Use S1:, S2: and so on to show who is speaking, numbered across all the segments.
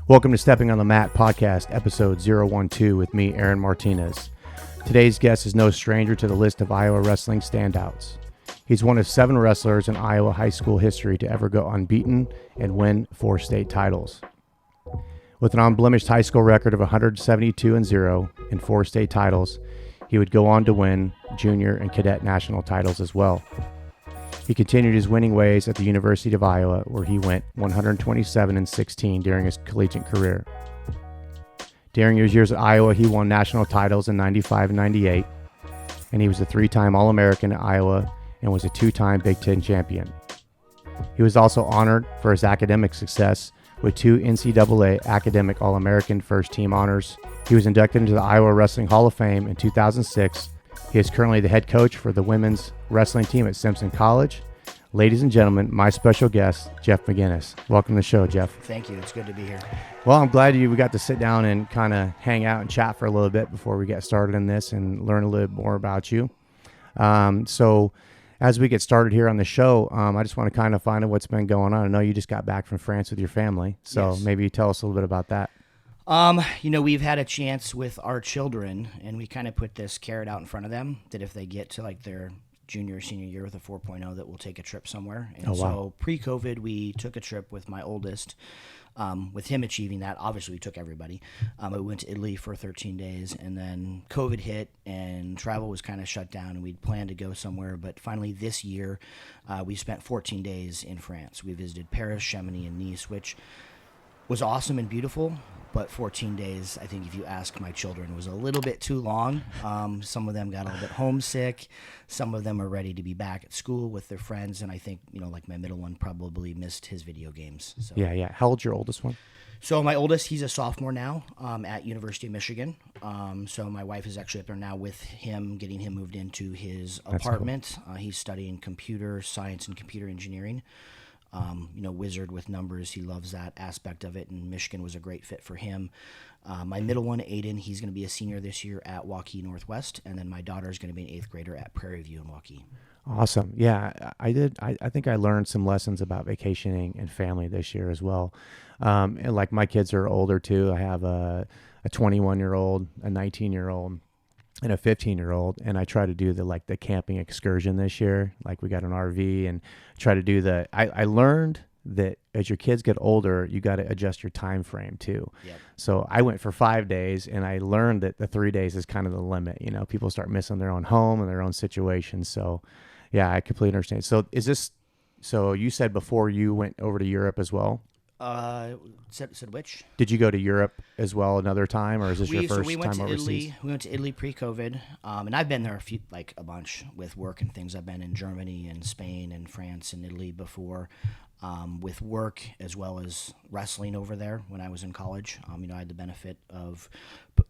S1: Welcome to Stepping on the Mat podcast, episode 012 with me, Aaron Martinez. Today's guest is no stranger to the list of Iowa wrestling standouts. He's one of 7 wrestlers in Iowa high school history to ever go unbeaten and win 4 state titles. With an unblemished high school record of 172-0 and 4 state titles, he would go on to win junior and cadet national titles as well. He continued his winning ways at the University of Iowa, where he went 127-16 during his collegiate career. During his years at Iowa, he won national titles in 95 and 98, and he was a 3-time All-American at Iowa and was a 2-time Big Ten champion. He was also honored for his academic success with 2 NCAA Academic All-American First Team honors. He was inducted into the Iowa Wrestling Hall of Fame in 2006. He is currently the head coach for the women's wrestling team at Simpson College. Ladies and gentlemen, my special guest, Jeff McGinness. Welcome to the show, Jeff.
S2: Thank you. It's good to be here.
S1: Well, I'm glad we got to sit down and kind of hang out and chat for a little bit before we get started in this and learn a little bit more about you. So as we get started here on the show, I just want to kind of find out what's been going on. I know you just got back from France with your family, so
S2: Yes.
S1: Maybe tell us a little bit about that.
S2: We've had a chance with our children, and we kind of put this carrot out in front of them that if they get to like their junior or senior year with a 4.0, that we'll take a trip somewhere. And So pre-COVID, we took a trip with my oldest. With him achieving that, obviously we took everybody. We went to Italy for 13 days, and then COVID hit, and travel was kind of shut down, and we'd planned to go somewhere. But finally this year, we spent 14 days in France. We visited Paris, Chamonix, and Nice, which was awesome and beautiful, but 14 days, I think if you ask my children, was a little bit too long. Some of them got a little bit homesick. Some of them are ready to be back at school with their friends, and I think, like my middle one probably missed his video games. So.
S1: Yeah. How old's your oldest one?
S2: So my oldest, he's a sophomore now at University of Michigan. So my wife is actually up there now with him, getting him moved into his apartment. Cool. He's studying computer science and computer engineering. Wizard with numbers. He loves that aspect of it, and Michigan was a great fit for him. My middle one, Aiden, he's going to be a senior this year at Hawkeyes Northwest, and then my daughter is going to be an 8th grader at Prairie View in Hawkeyes.
S1: Awesome. Yeah, I did. I think I learned some lessons about vacationing and family this year as well. And like my kids are older too. I have a 21-year-old, a 19-year-old, and a 15-year-old, and I try to do the camping excursion this year. Like we got an RV and try to do I learned that as your kids get older, you got to adjust your time frame too.
S2: Yep.
S1: So I went for 5 days, and I learned that the 3 days is kind of the limit. People start missing their own home and their own situation. So yeah, I completely understand. So you said before you went over to Europe as well?
S2: Said which?
S1: Did you go to Europe as well another time, or is this your first time overseas?
S2: We went to Italy pre-COVID, and I've been there a bunch with work and things. I've been in Germany and Spain and France and Italy before, with work as well as wrestling over there when I was in college. I had the benefit of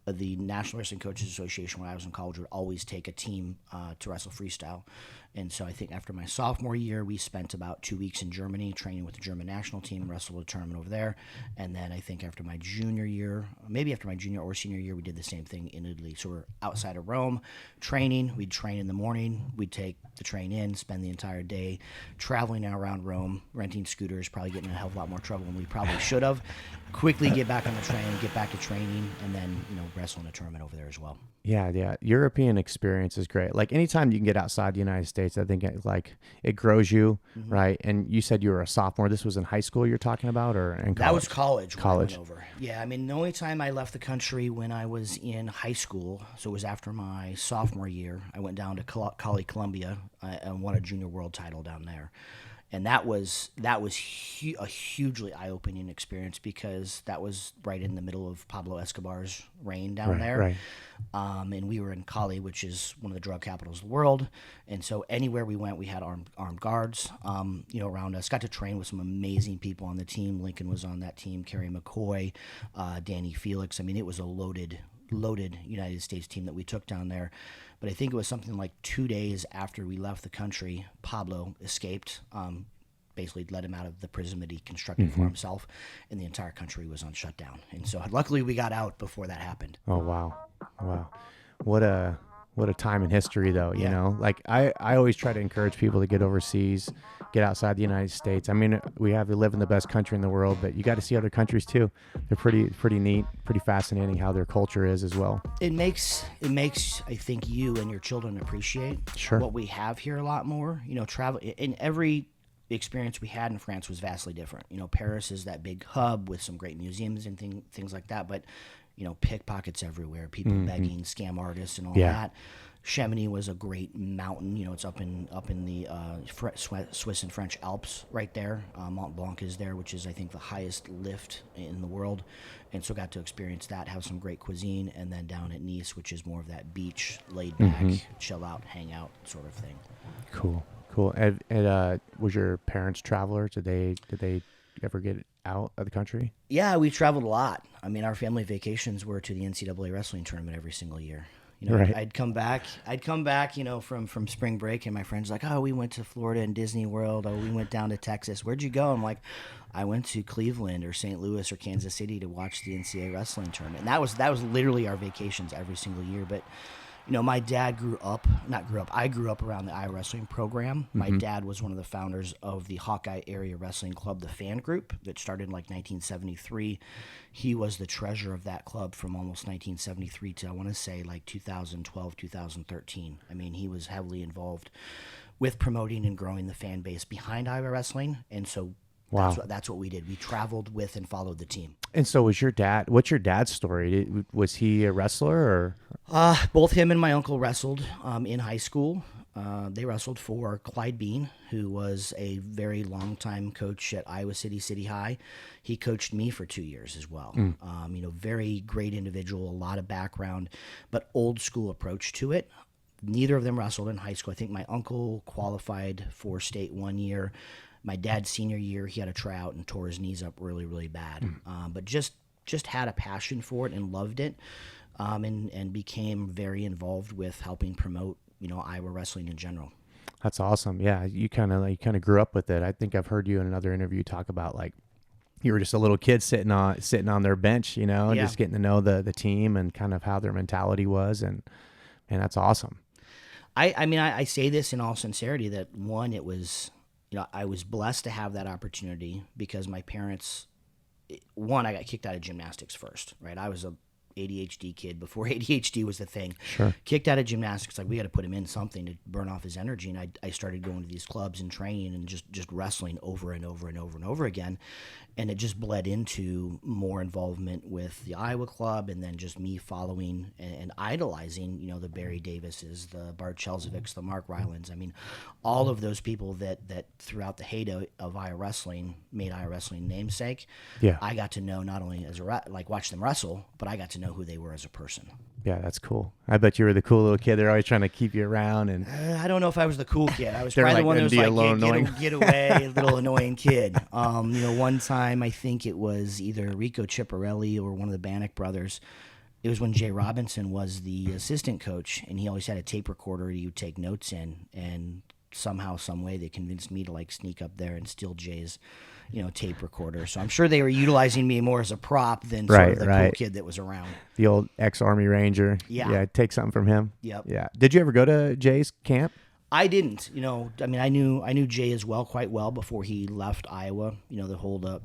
S2: the National Wrestling Coaches Association when I was in college would always take a team to wrestle freestyle. And so I think after my sophomore year, we spent about 2 weeks in Germany training with the German national team, wrestled a tournament over there. And then I think after my junior year, maybe after my junior or senior year, we did the same thing in Italy. So we're outside of Rome training. We'd train in the morning. We'd take the train in, spend the entire day traveling around Rome, renting scooters, probably getting in a hell of a lot more trouble than we probably should have. Quickly get back on the train, get back to training, and then, wrestle in a tournament over there as well.
S1: Yeah. European experience is great. Like anytime you can get outside the United States, I think it grows you, mm-hmm. right? And you said you were a sophomore. This was in high school you're talking about, or in college?
S2: That was college. When I went over. Yeah, the only time I left the country when I was in high school, so it was after my sophomore year, I went down to Cali, Colombia, and won a junior world title down there. And that was a hugely eye-opening experience because that was right in the middle of Pablo Escobar's reign down there.
S1: Right.
S2: And we were in Cali, which is one of the drug capitals of the world. And so anywhere we went, we had armed guards, around us. Got to train with some amazing people on the team. Lincoln was on that team, Kerry McCoy, Danny Felix. It was a loaded United States team that we took down there. But I think it was something like 2 days after we left the country, Pablo escaped, basically let him out of the prison that he constructed mm-hmm. for himself, and the entire country was on shutdown. And so luckily we got out before that happened.
S1: Oh, wow. What a what a time in history, though. You
S2: Yeah.
S1: know, like I always try to encourage people to get overseas, get outside the United States. I mean, we live in the best country in the world, but you got to see other countries too. They're pretty neat, pretty fascinating how their culture is as well.
S2: It makes I think you and your children appreciate
S1: Sure.
S2: what we have here a lot more. You know, travel in every experience we had in France was vastly different. You know, Paris is that big hub with some great museums and things like that, but you know, pickpockets everywhere, people begging, scam artists, and all that. Chamonix was a great mountain. You know, it's up in the Swiss and French Alps right there. Mont Blanc is there, which is I think the highest lift in the world, and so got to experience that. Have some great cuisine, and then down at Nice, which is more of that beach, laid back, chill out, hang out sort of thing.
S1: Cool. And was your parents travelers? Did they ever get out of the country?
S2: Yeah, we traveled a lot. I mean, our family vacations were to the NCAA wrestling tournament every single year. You know,
S1: Right.
S2: I'd come back, you know, from spring break, and my friends like, oh, we went to Florida and Disney World. Oh, we went down to Texas. Where'd you go? I'm like, I went to Cleveland or St. Louis or Kansas City to watch the NCAA wrestling tournament. And that was literally our vacations every single year. But you know, my dad I grew up around the Iowa wrestling program. My dad was one of the founders of the Hawkeye area wrestling club, the fan group that started in like 1973. He was the treasurer of that club from almost 1973 to I want to say like 2012, 2013. I mean, he was heavily involved with promoting and growing the fan base behind Iowa wrestling. And so
S1: Wow.
S2: that's what we did. We traveled with and followed the team.
S1: And so what's your dad's story? Was he a wrestler or?
S2: Both him and my uncle wrestled in high school. They wrestled for Clyde Bean, who was a very long-time coach at Iowa City High. He coached me for 2 years as well. You know, very great individual, a lot of background, but old school approach to it. Neither of them wrestled in high school. I think my uncle qualified for state 1 year. My dad's senior year, he had a tryout and tore his knees up really, really bad. But just had a passion for it and loved it, and became very involved with helping promote, you know, Iowa wrestling in general.
S1: That's awesome. Yeah, you kind of grew up with it. I think I've heard you in another interview talk about like you were just a little kid sitting on their bench, you know, and just getting to know the team and kind of how their mentality was, and that's awesome.
S2: I mean, I say this in all sincerity that one, it was, you know, I was blessed to have that opportunity because my parents, one, I got kicked out of gymnastics first, right? I was a ADHD kid before ADHD was the thing.
S1: Sure.
S2: Kicked out of gymnastics, like we got to put him in something to burn off his energy, and I started going to these clubs and training and just wrestling over and over and over and over again, and it just bled into more involvement with the Iowa club, and then just me following and idolizing, you know, the Barry Davises, the Bart Chelsevics, the Mark Rylands. I mean, all of those people that throughout the heyday of Iowa wrestling made Iowa wrestling namesake.
S1: Yeah.
S2: I got to know not only as watch them wrestle, but I got to know who they were as a person.
S1: Yeah, that's cool. I bet you were the cool little kid. They're always trying to keep you around. And
S2: I don't know if I was the cool kid. I was
S1: They're
S2: probably
S1: like
S2: the one that was
S1: the
S2: like,
S1: alone,
S2: get away, little annoying kid. You know, one time I think it was either Rico Ciparelli or one of the Bannock brothers. It was when Jay Robinson was the assistant coach, and he always had a tape recorder he would take notes in, and somehow, some way, they convinced me to like sneak up there and steal Jay's, you know, tape recorder. So I'm sure they were utilizing me more as a prop than sort of the cool kid that was around.
S1: The old ex-Army Ranger.
S2: Yeah.
S1: Take something from him.
S2: Yep.
S1: Yeah. Did you ever go to Jay's camp?
S2: I didn't. You know, I mean, I knew Jay as well, quite well, before he left Iowa. You know, the whole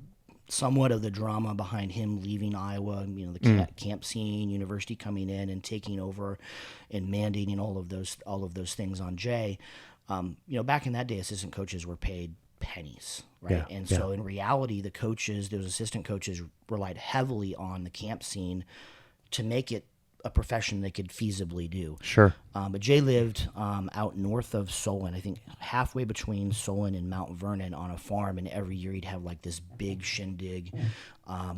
S2: somewhat of the drama behind him leaving Iowa. You know, the camp scene, university coming in and taking over, and mandating all of those things on Jay. You know, back in that day, assistant coaches were paid pennies, right?
S1: Yeah,
S2: and so in reality, those assistant coaches relied heavily on the camp scene to make it a profession they could feasibly do.
S1: Sure.
S2: But Jay lived out north of Solon, I think halfway between Solon and Mount Vernon on a farm, and every year he'd have like this big shindig,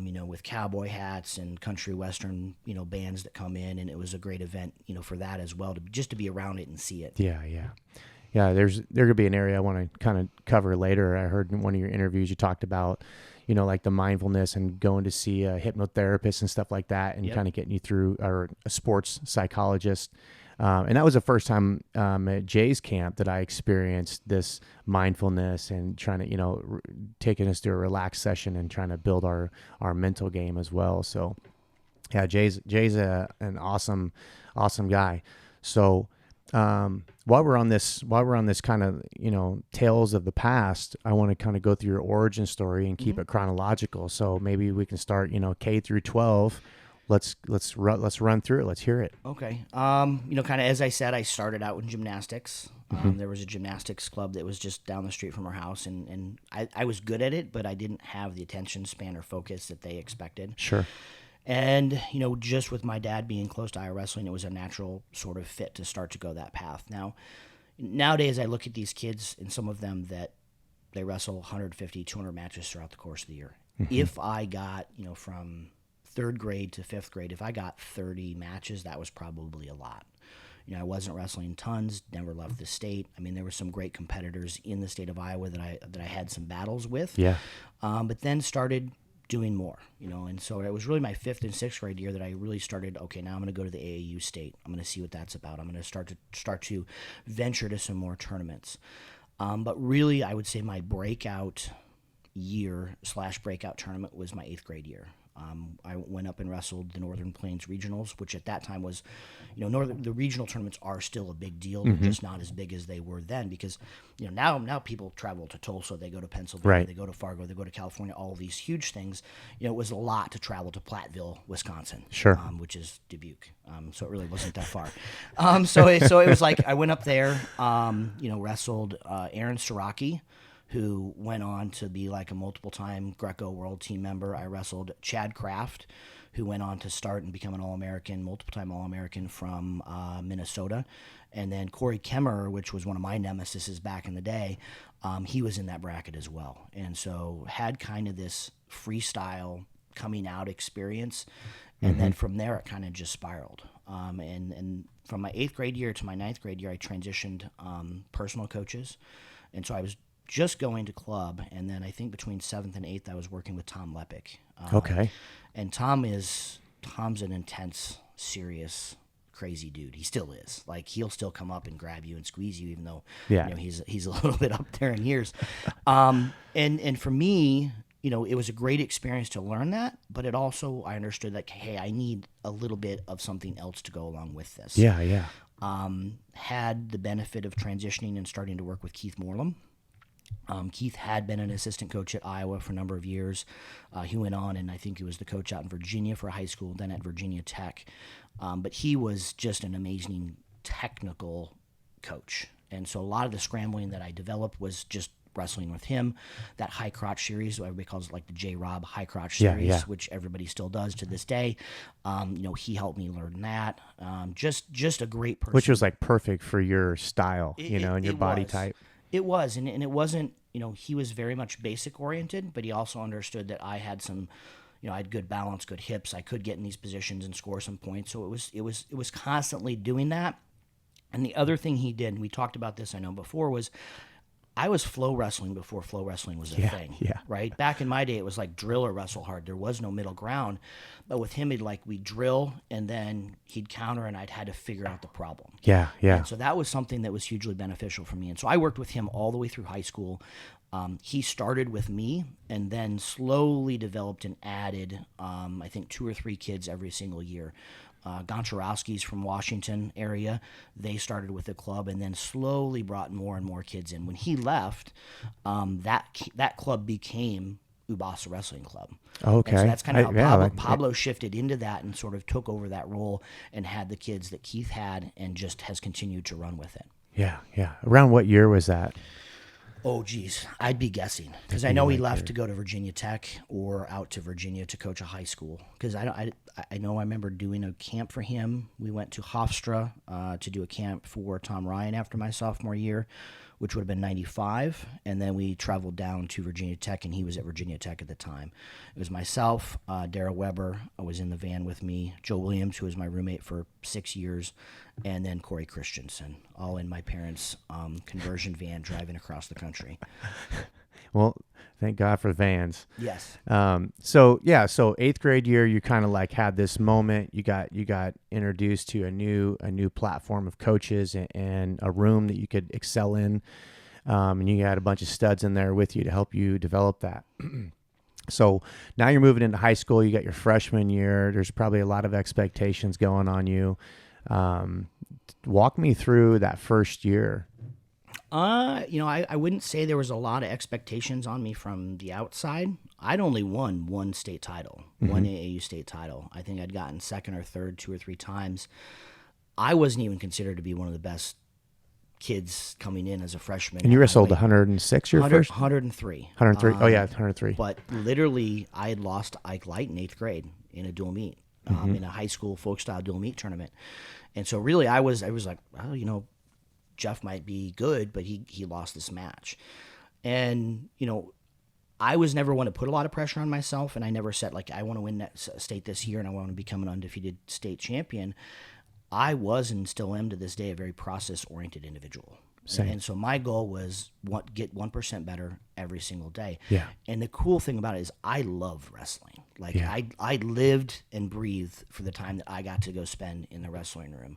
S2: you know, with cowboy hats and country western, you know, bands that come in, and it was a great event, you know, for that as well, just to be around it and see it.
S1: Yeah. There could be an area I want to kind of cover later. I heard in one of your interviews you talked about, you know, like the mindfulness and going to see a hypnotherapist and stuff like that, and kind of getting you through, or a sports psychologist. And that was the first time at Jay's camp that I experienced this mindfulness and trying to, you know, taking us through a relaxed session and trying to build our mental game as well. So yeah, Jay's an awesome guy. So while we're on this kind of, tales of the past, I want to kind of go through your origin story and keep it chronological. So maybe we can start, K through 12. Let's run through it. Let's hear it.
S2: Okay. Kind of as I said, I started out with gymnastics. There was a gymnastics club that was just down the street from our house, and I was good at it, but I didn't have the attention span or focus that they expected.
S1: Sure.
S2: And, just with my dad being close to Iowa wrestling, it was a natural sort of fit to start to go that path. Now, nowadays I look at these kids, and some of them that they wrestle 150, 200 matches throughout the course of the year. If I got, from third grade to fifth grade, if I got 30 matches, that was probably a lot. I wasn't wrestling tons, never left the state. I mean, there were some great competitors in the state of Iowa that I had some battles with.
S1: Yeah.
S2: But then started doing more, and so it was really my fifth and sixth grade year that I really started, okay, now I'm going to go to the AAU state. I'm going to see what that's about. I'm going to start to venture to some more tournaments. But really, I would say my breakout year / breakout tournament was my eighth grade year. I went up and wrestled the Northern Plains Regionals, which at that time was, the regional tournaments are still a big deal, but just not as big as they were then because, now people travel to Tulsa, they go to Pennsylvania, they go to Fargo, they go to California, all these huge things. It was a lot to travel to Platteville, Wisconsin,
S1: sure,
S2: which is Dubuque. So it really wasn't that far. So it was like I went up there, wrestled Aaron Siraki, who went on to be like a multiple-time Greco World Team member. I wrestled Chad Kraft, who went on to start and become an All-American, multiple-time All-American from Minnesota. And then Corey Kemmerer, which was one of my nemesises back in the day, he was in that bracket as well. And so had kind of this freestyle coming out experience. And then from there, it kind of just spiraled. And from my eighth grade year to my ninth grade year, I transitioned personal coaches. And so I was just going to club, and then I think between seventh and eighth, I was working with Tom Lepic.
S1: Okay. And
S2: Tom's an intense, serious, crazy dude. He still is. Like, he'll still come up and grab you and squeeze you, even though he's a little bit up there in years. And for me, it was a great experience to learn that, but it also, I understood that, hey, I need a little bit of something else to go along with this.
S1: Yeah.
S2: Had the benefit of transitioning and starting to work with Keith Morlam. Keith had been an assistant coach at Iowa for a number of years. He went on, and I think he was the coach out in Virginia for high school, then at Virginia Tech. But he was just an amazing technical coach. And so a lot of the scrambling that I developed was just wrestling with him. That high crotch series, everybody calls it like the J-Rob high crotch series, which everybody still does to this day. He helped me learn that. Just a great person.
S1: Which was like perfect for your style, and your body type.
S2: It was, and it wasn't, he was very much basic oriented, but he also understood that I had some, I had good balance, good hips. I could get in these positions and score some points. So it was constantly doing that. And the other thing he did, and we talked about this, I know before, was I was flow wrestling before flow wrestling was a thing, right? Back in my day, it was like drill or wrestle hard. There was no middle ground. But with him, we'd drill, and then he'd counter, and I'd had to figure out the problem.
S1: Yeah.
S2: And so that was something that was hugely beneficial for me. And so I worked with him all the way through high school. He started with me and then slowly developed and added, I think, 2 or 3 kids every single year. Goncharowski's from Washington area. They started with the club and then slowly brought more and more kids in. When he left, that club became Ubasa Wrestling Club.
S1: Okay.
S2: And so that's kind of how Pablo shifted into that and sort of took over that role and had the kids that Keith had and just has continued to run with it.
S1: Yeah. Around what year was that?
S2: Oh, geez. I'd be guessing because I know he left to go to Virginia Tech or out to Virginia to coach a high school. Because I remember doing a camp for him. We went to Hofstra to do a camp for Tom Ryan after my sophomore year, which would have been 95. And then we traveled down to Virginia Tech, and he was at Virginia Tech at the time. It was myself, Dara Weber was in the van with me, Joe Williams, who was my roommate for 6 years, and then Corey Christensen, all in my parents' conversion van driving across the country.
S1: Well, thank God for vans.
S2: Yes.
S1: So 8th grade year, you kind of like had this moment. You got introduced to a new platform of coaches and a room that you could excel in, and you had a bunch of studs in there with you to help you develop that. So now you're moving into high school. You got your freshman year. There's probably a lot of expectations going on you. Walk me through that first year.
S2: I wouldn't say there was a lot of expectations on me from the outside. I'd only won one state title, one AAU state title. I think I'd gotten second or third 2 or 3 times. I wasn't even considered to be one of the best kids coming in as a freshman.
S1: And you wrestled 106 your first?
S2: 103.
S1: 103. 103.
S2: But literally, I had lost to Ike Light in 8th grade in a dual meet, in a high school folk style dual meet tournament. And so really I was like, well, Jeff might be good, but he lost this match. And, I was never one to put a lot of pressure on myself, and I never said, like, I want to win that state this year and I want to become an undefeated state champion. I was and still am to this day a very process-oriented individual.
S1: Same.
S2: And so my goal was get 1% better every single day.
S1: Yeah.
S2: And the cool thing about it is I love wrestling. Like I lived and breathed for the time that I got to go spend in the wrestling room.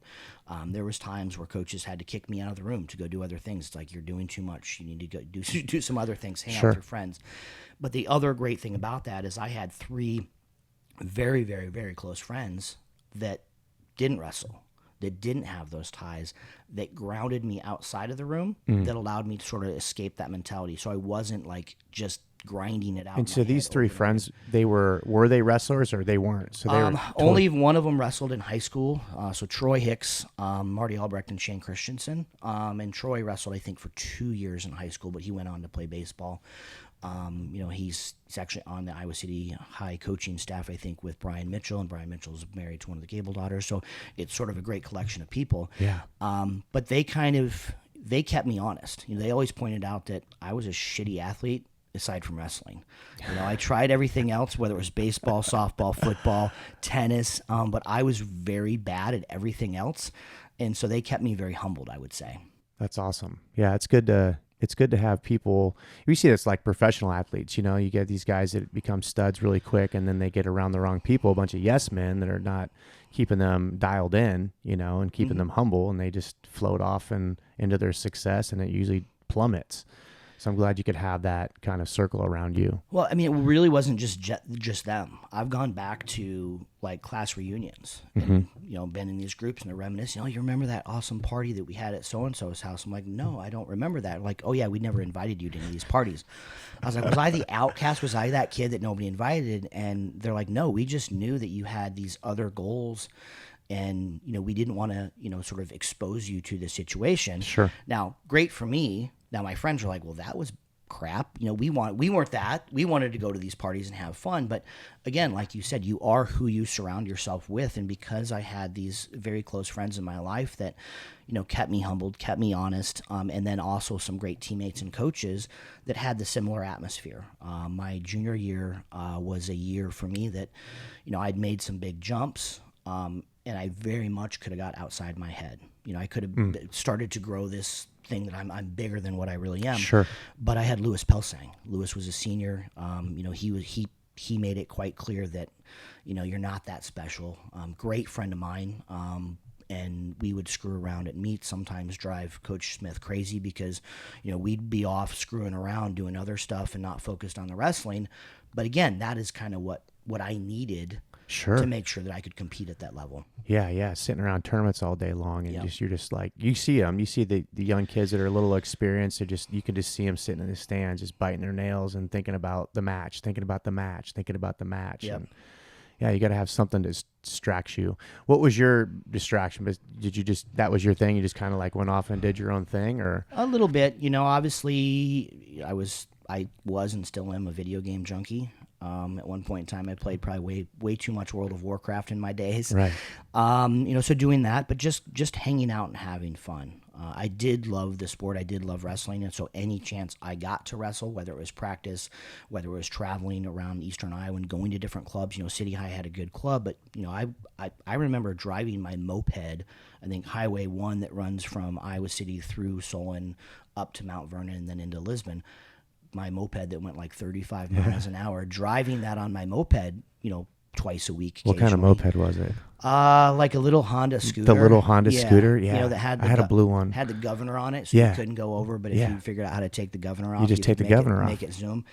S2: There was times where coaches had to kick me out of the room to go do other things. It's like, you're doing too much. You need to go do some other things, hang out with your friends. But the other great thing about that is I had 3 very, very, very close friends that didn't wrestle, that didn't have those ties, that grounded me outside of the room, that allowed me to sort of escape that mentality. So I wasn't like just grinding it out.
S1: And so these 3 friends, were they wrestlers or they weren't? So they were
S2: only one of them wrestled in high school. So Troy Hicks, Marty Albrecht, and Shane Christensen. And Troy wrestled, I think, for 2 years in high school, but he went on to play baseball. He's actually on the Iowa City High coaching staff, I think, with Brian Mitchell, and Brian Mitchell's married to one of the Gable daughters. So it's sort of a great collection of people.
S1: Yeah.
S2: But they kept me honest. They always pointed out that I was a shitty athlete aside from wrestling. I tried everything else, whether it was baseball, softball, football, tennis, but I was very bad at everything else. And so they kept me very humbled, I would say.
S1: That's awesome. Yeah, it's good to have people. You see this like professional athletes, you get these guys that become studs really quick, and then they get around the wrong people, a bunch of yes men that are not keeping them dialed in, and keeping them humble, and they just float off and into their success, and it usually plummets. So I'm glad you could have that kind of circle around you.
S2: Well, I mean, it really wasn't just them. I've gone back to like class reunions, and, been in these groups and they're reminiscing. You remember that awesome party that we had at so-and-so's house? I'm like, no, I don't remember that. Like, oh yeah, we never invited you to any of these parties. I was like, was I the outcast? Was I that kid that nobody invited? And they're like, no, we just knew that you had these other goals, and, we didn't want to, sort of expose you to the situation.
S1: Sure.
S2: Now, great for me. Now my friends are like, well, that was crap. We weren't that. We wanted to go to these parties and have fun. But again, like you said, you are who you surround yourself with. And because I had these very close friends in my life that, kept me humbled, kept me honest, and then also some great teammates and coaches that had the similar atmosphere. My junior year was a year for me that, I'd made some big jumps, and I very much could have got outside my head. I could have started to grow this thing that I'm bigger than what I really am.
S1: Sure.
S2: But I had Lewis Pelsang. Lewis was a senior. He made it quite clear that, you're not that special. Great friend of mine. And we would screw around at meets, sometimes drive Coach Smith crazy because, we'd be off screwing around doing other stuff and not focused on the wrestling. But again, that is kind of what I needed.
S1: Sure.
S2: To make sure that I could compete at that level.
S1: Yeah, sitting around tournaments all day long, and you're just like, you see them, you see the young kids that are a little experienced. You can just see them sitting in the stands, just biting their nails and thinking about the match.
S2: Yep.
S1: And yeah, you got to have something to distract you. What was your distraction? That was your thing? You just kind of like went off and did your own thing, or
S2: a little bit? Obviously, I was and still am a video game junkie. At one point in time, I played probably way too much World of Warcraft in my days.
S1: Right.
S2: So doing that, but just hanging out and having fun. I did love the sport. I did love wrestling, and so any chance I got to wrestle, whether it was practice, whether it was traveling around Eastern Iowa and going to different clubs. City High had a good club, but I remember driving my moped. I think Highway 1 that runs from Iowa City through Solon up to Mount Vernon and then into Lisbon. My moped that went like 35 miles an hour, driving that on my moped, twice a week.
S1: What kind of moped was it?
S2: Like a little Honda scooter.
S1: The little Honda scooter? Yeah.
S2: That had
S1: I had a blue one.
S2: Had the governor on it, so you couldn't go over, but if you figured out how to take the governor off,
S1: you just take the governor off.
S2: Make it zoom.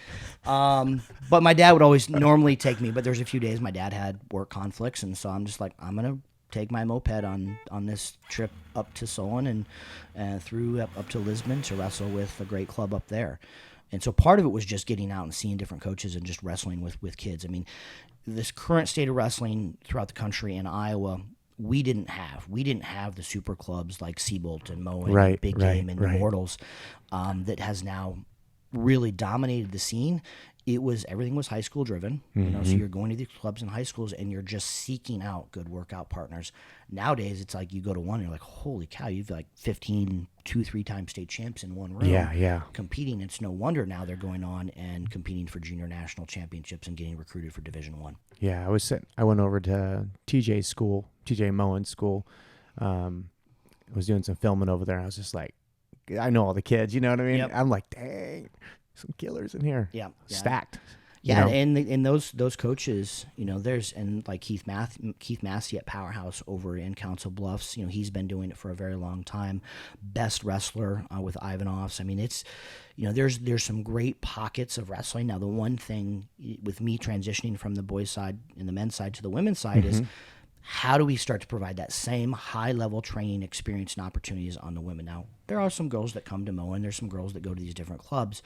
S2: But my dad would always normally take me, but there's a few days my dad had work conflicts, and so I'm just like, I'm going to take my moped on this trip up to Solon and through up to Lisbon to wrestle with a great club up there. And so part of it was just getting out and seeing different coaches and just wrestling with kids. I mean, this current state of wrestling throughout the country in Iowa, we didn't have the super clubs like Seabolt and Moen, and Big Game and Immortals that has now really dominated the scene. Everything was high school driven, so you're going to these clubs in high schools and you're just seeking out good workout partners. Nowadays, it's like you go to one and you're like, holy cow, you've like 15, 2-3-time state champs in one room competing. It's no wonder now they're going on and competing for junior national championships and getting recruited for Division I.
S1: Yeah, I went over to TJ Moen's school. I was doing some filming over there. I was just like, I know all the kids, you know what I mean? Yep. I'm like, dang, some killers in here.
S2: Yeah.
S1: Stacked.
S2: Yeah, and those coaches, there's like Keith Massey at Powerhouse over in Council Bluffs. He's been doing it for a very long time. Best wrestler with Ivanovs. I mean, it's there's some great pockets of wrestling. Now, the one thing with me transitioning from the boys' side and the men's side to the women's side is, how do we start to provide that same high-level training experience and opportunities on the women? Now, there are some girls that come to Moen. There's some girls that go to these different clubs,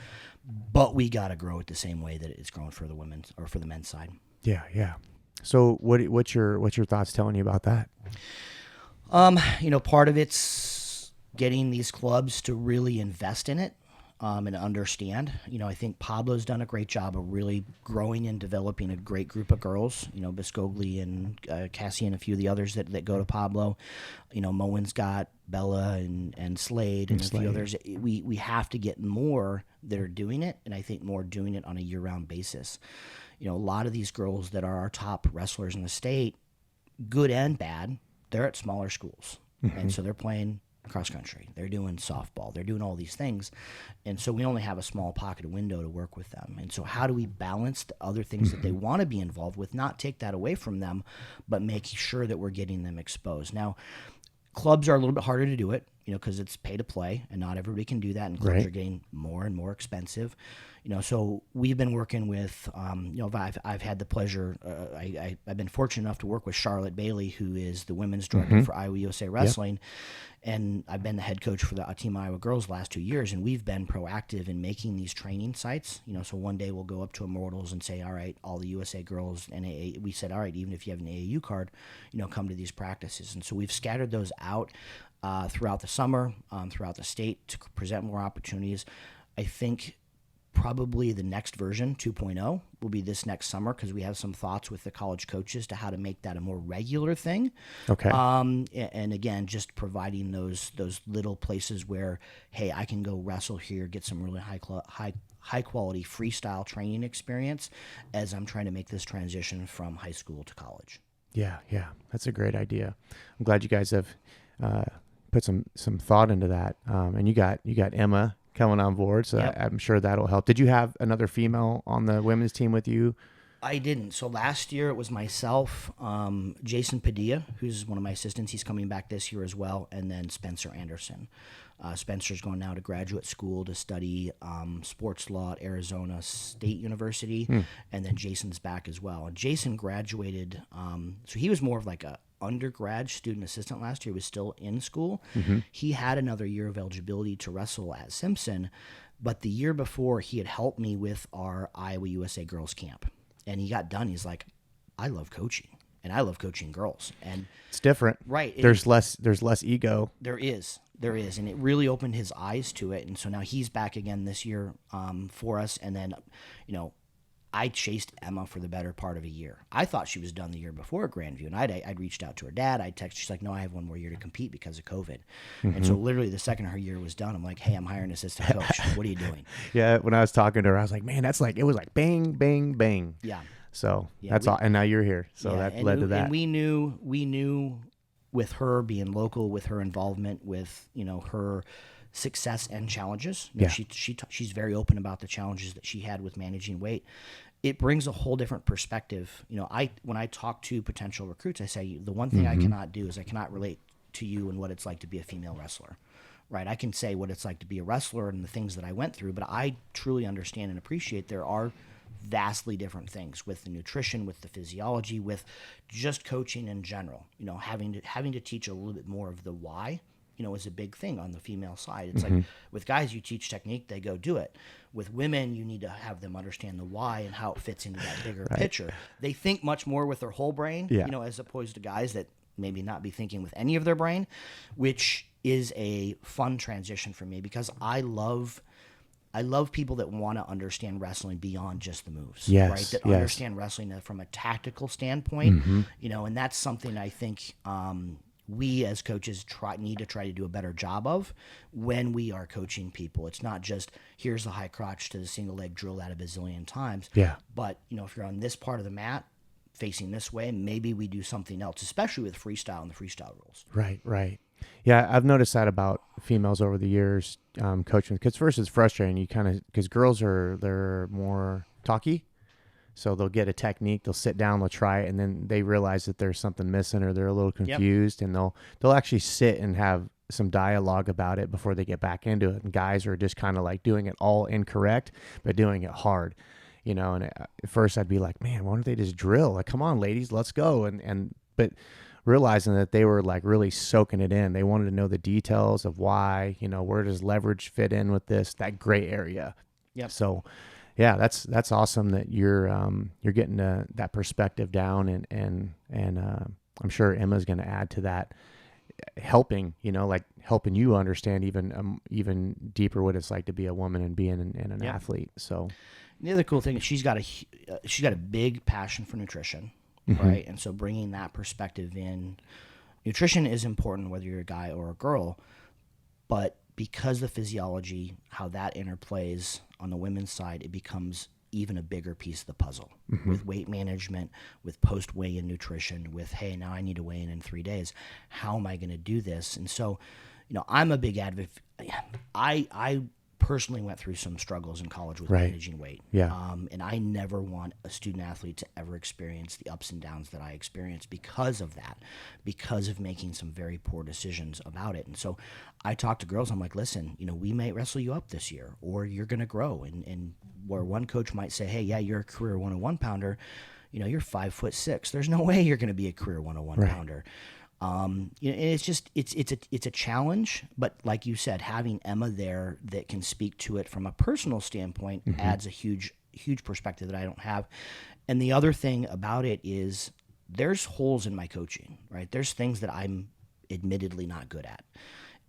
S2: but we got to grow it the same way that it's grown for the women's or for the men's side.
S1: Yeah. So, what's your thoughts telling you about that?
S2: Part of it's getting these clubs to really invest in it. And understand. I think Pablo's done a great job of really growing and developing a great group of girls. Biscogli and Cassie and a few of the others that go to Pablo. Moen's got Bella and Slade and a few others. We have to get more that are doing it, and I think more doing it on a year-round basis. A lot of these girls that are our top wrestlers in the state, good and bad, they're at smaller schools. And so they're playing cross country, they're doing softball, they're doing all these things, and so we only have a small pocket of window to work with them. And so how do we balance the other things that they want to be involved with, not take that away from them, but make sure that we're getting them exposed? Now, clubs are a little bit harder to do it, because it's pay to play, and not everybody can do that, and clubs are getting more and more expensive. So we've been working with, I've had the pleasure, I've been fortunate enough to work with Charlotte Bailey, who is the women's director for Iowa USA Wrestling, and I've been the head coach for the Team Iowa Girls the last 2 years, and we've been proactive in making these training sites. So one day we'll go up to Immortals and say, all right, all the USA Girls, we said, all right, even if you have an AAU card, come to these practices. And so we've scattered those out throughout the summer, throughout the state, to present more opportunities. I think probably the next version, 2.0, will be this next summer, because we have some thoughts with the college coaches to how to make that a more regular thing.
S1: Okay.
S2: And again, just providing those little places where, hey, I can go wrestle here, get some really high quality freestyle training experience as I'm trying to make this transition from high school to college.
S1: Yeah, that's a great idea. I'm glad you guys have put some thought into that. And you got Emma coming on board, so I'm sure that'll help. Did you have another female on the women's team with you?
S2: I didn't. So last year it was myself, Jason Padilla, who's one of my assistants. He's coming back this year as well, and then Spencer Anderson. Spencer's going now to graduate school to study sports law at Arizona State University, and then Jason's back as well. And Jason graduated, so he was more of like a undergrad student assistant last year. He was still in school. He had another year of eligibility to wrestle at Simpson, but the year before he had helped me with our Iowa USA Girls Camp. And he got done. He's like, I love coaching, and I love coaching girls. And
S1: it's different,
S2: right?
S1: There's less ego.
S2: There is, and it really opened his eyes to it. And so now he's back again this year for us. And then, I chased Emma for the better part of a year. I thought she was done the year before at Grandview, and I'd reached out to her dad. I texted. She's like, "No, I have one more year to compete because of COVID." And so literally the second her year was done, I'm like, "Hey, I'm hiring an assistant coach. What are you doing?"
S1: Yeah, when I was talking to her, I was like, "Man, it was like bang, bang, bang."
S2: Yeah.
S1: So that's all. And now you're here, so that led to that.
S2: And we knew with her being local, with her involvement, with her success and challenges. She's very open about the challenges that she had with managing weight. It brings a whole different perspective. When I talk to potential recruits, I say the one thing I cannot do is I cannot relate to you and what it's like to be a female wrestler. Right? I can say what it's like to be a wrestler and the things that I went through, but I truly understand and appreciate there are vastly different things with the nutrition, with the physiology, with just coaching in general. Having to teach a little bit more of the why, is a big thing on the female side. It's like with guys, you teach technique, they go do it. With women, you need to have them understand the why and how it fits into that bigger picture. They think much more with their whole brain, as opposed to guys that maybe not be thinking with any of their brain, which is a fun transition for me because I love people that want to understand wrestling beyond just the moves, right? That understand wrestling from a tactical standpoint, and that's something I think we as coaches need to try to do a better job of when we are coaching people. It's not just here's the high crotch to the single leg drill that a bazillion times. Yeah. But if you're on this part of the mat facing this way, maybe we do something else, especially with freestyle and the freestyle rules.
S1: Right. Yeah, I've noticed that about females over the years, coaching. Because first it's frustrating. Because girls they're more talky. So they'll get a technique, they'll sit down, they'll try it, and then they realize that there's something missing or they're a little confused, and they'll actually sit and have some dialogue about it before they get back into it. And guys are just kind of like doing it all incorrect, but doing it hard, And at first I'd be like, man, why don't they just drill? Like, come on, ladies, let's go. But realizing that they were like really soaking it in, they wanted to know the details of why, where does leverage fit in with this, that gray area.
S2: Yep.
S1: So. Yeah, that's awesome that you're getting that perspective down, and I'm sure Emma's going to add to that, helping you understand even deeper what it's like to be a woman and being an athlete. So
S2: the other cool thing is she's got a big passion for nutrition, right? And so bringing that perspective in, nutrition is important whether you're a guy or a girl, but because the physiology, how that interplays on the women's side, it becomes even a bigger piece of the puzzle with weight management, with post weigh-in nutrition, with, hey, now I need to weigh in 3 days. How am I going to do this? And so, I'm a big advocate. I personally went through some struggles in college with managing weight.
S1: Yeah.
S2: And I never want a student athlete to ever experience the ups and downs that I experienced because of that, because of making some very poor decisions about it. And so I talk to girls, I'm like, listen, we might wrestle you up this year, or you're going to grow. And where one coach might say, hey, yeah, you're a career 101 pounder, you're 5'6". There's no way you're going to be a career 101 pounder. And it's just it's a challenge, but like you said, having Emma there that can speak to it from a personal standpoint adds a huge perspective that I don't have. And the other thing about it is there's holes in my coaching, right? There's things that I'm admittedly not good at,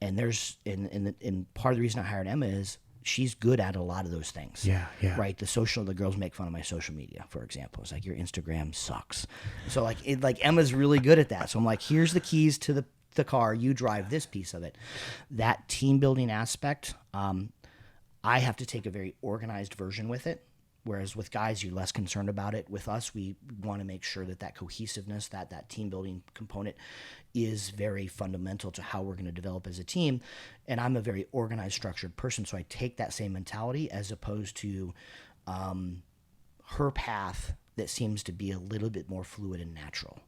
S2: and and part of the reason I hired Emma is she's good at a lot of those things.
S1: Yeah.
S2: Right. The girls make fun of my social media, for example. It's like, your Instagram sucks. So Emma's really good at that. So I'm like, here's the keys to the car. You drive this piece of it. That team building aspect, I have to take a very organized version with it. Whereas with guys, you're less concerned about it. With us, we want to make sure that cohesiveness, that team building component is very fundamental to how we're going to develop as a team. And I'm a very organized, structured person, so I take that same mentality as opposed to her path that seems to be a little bit more fluid and natural.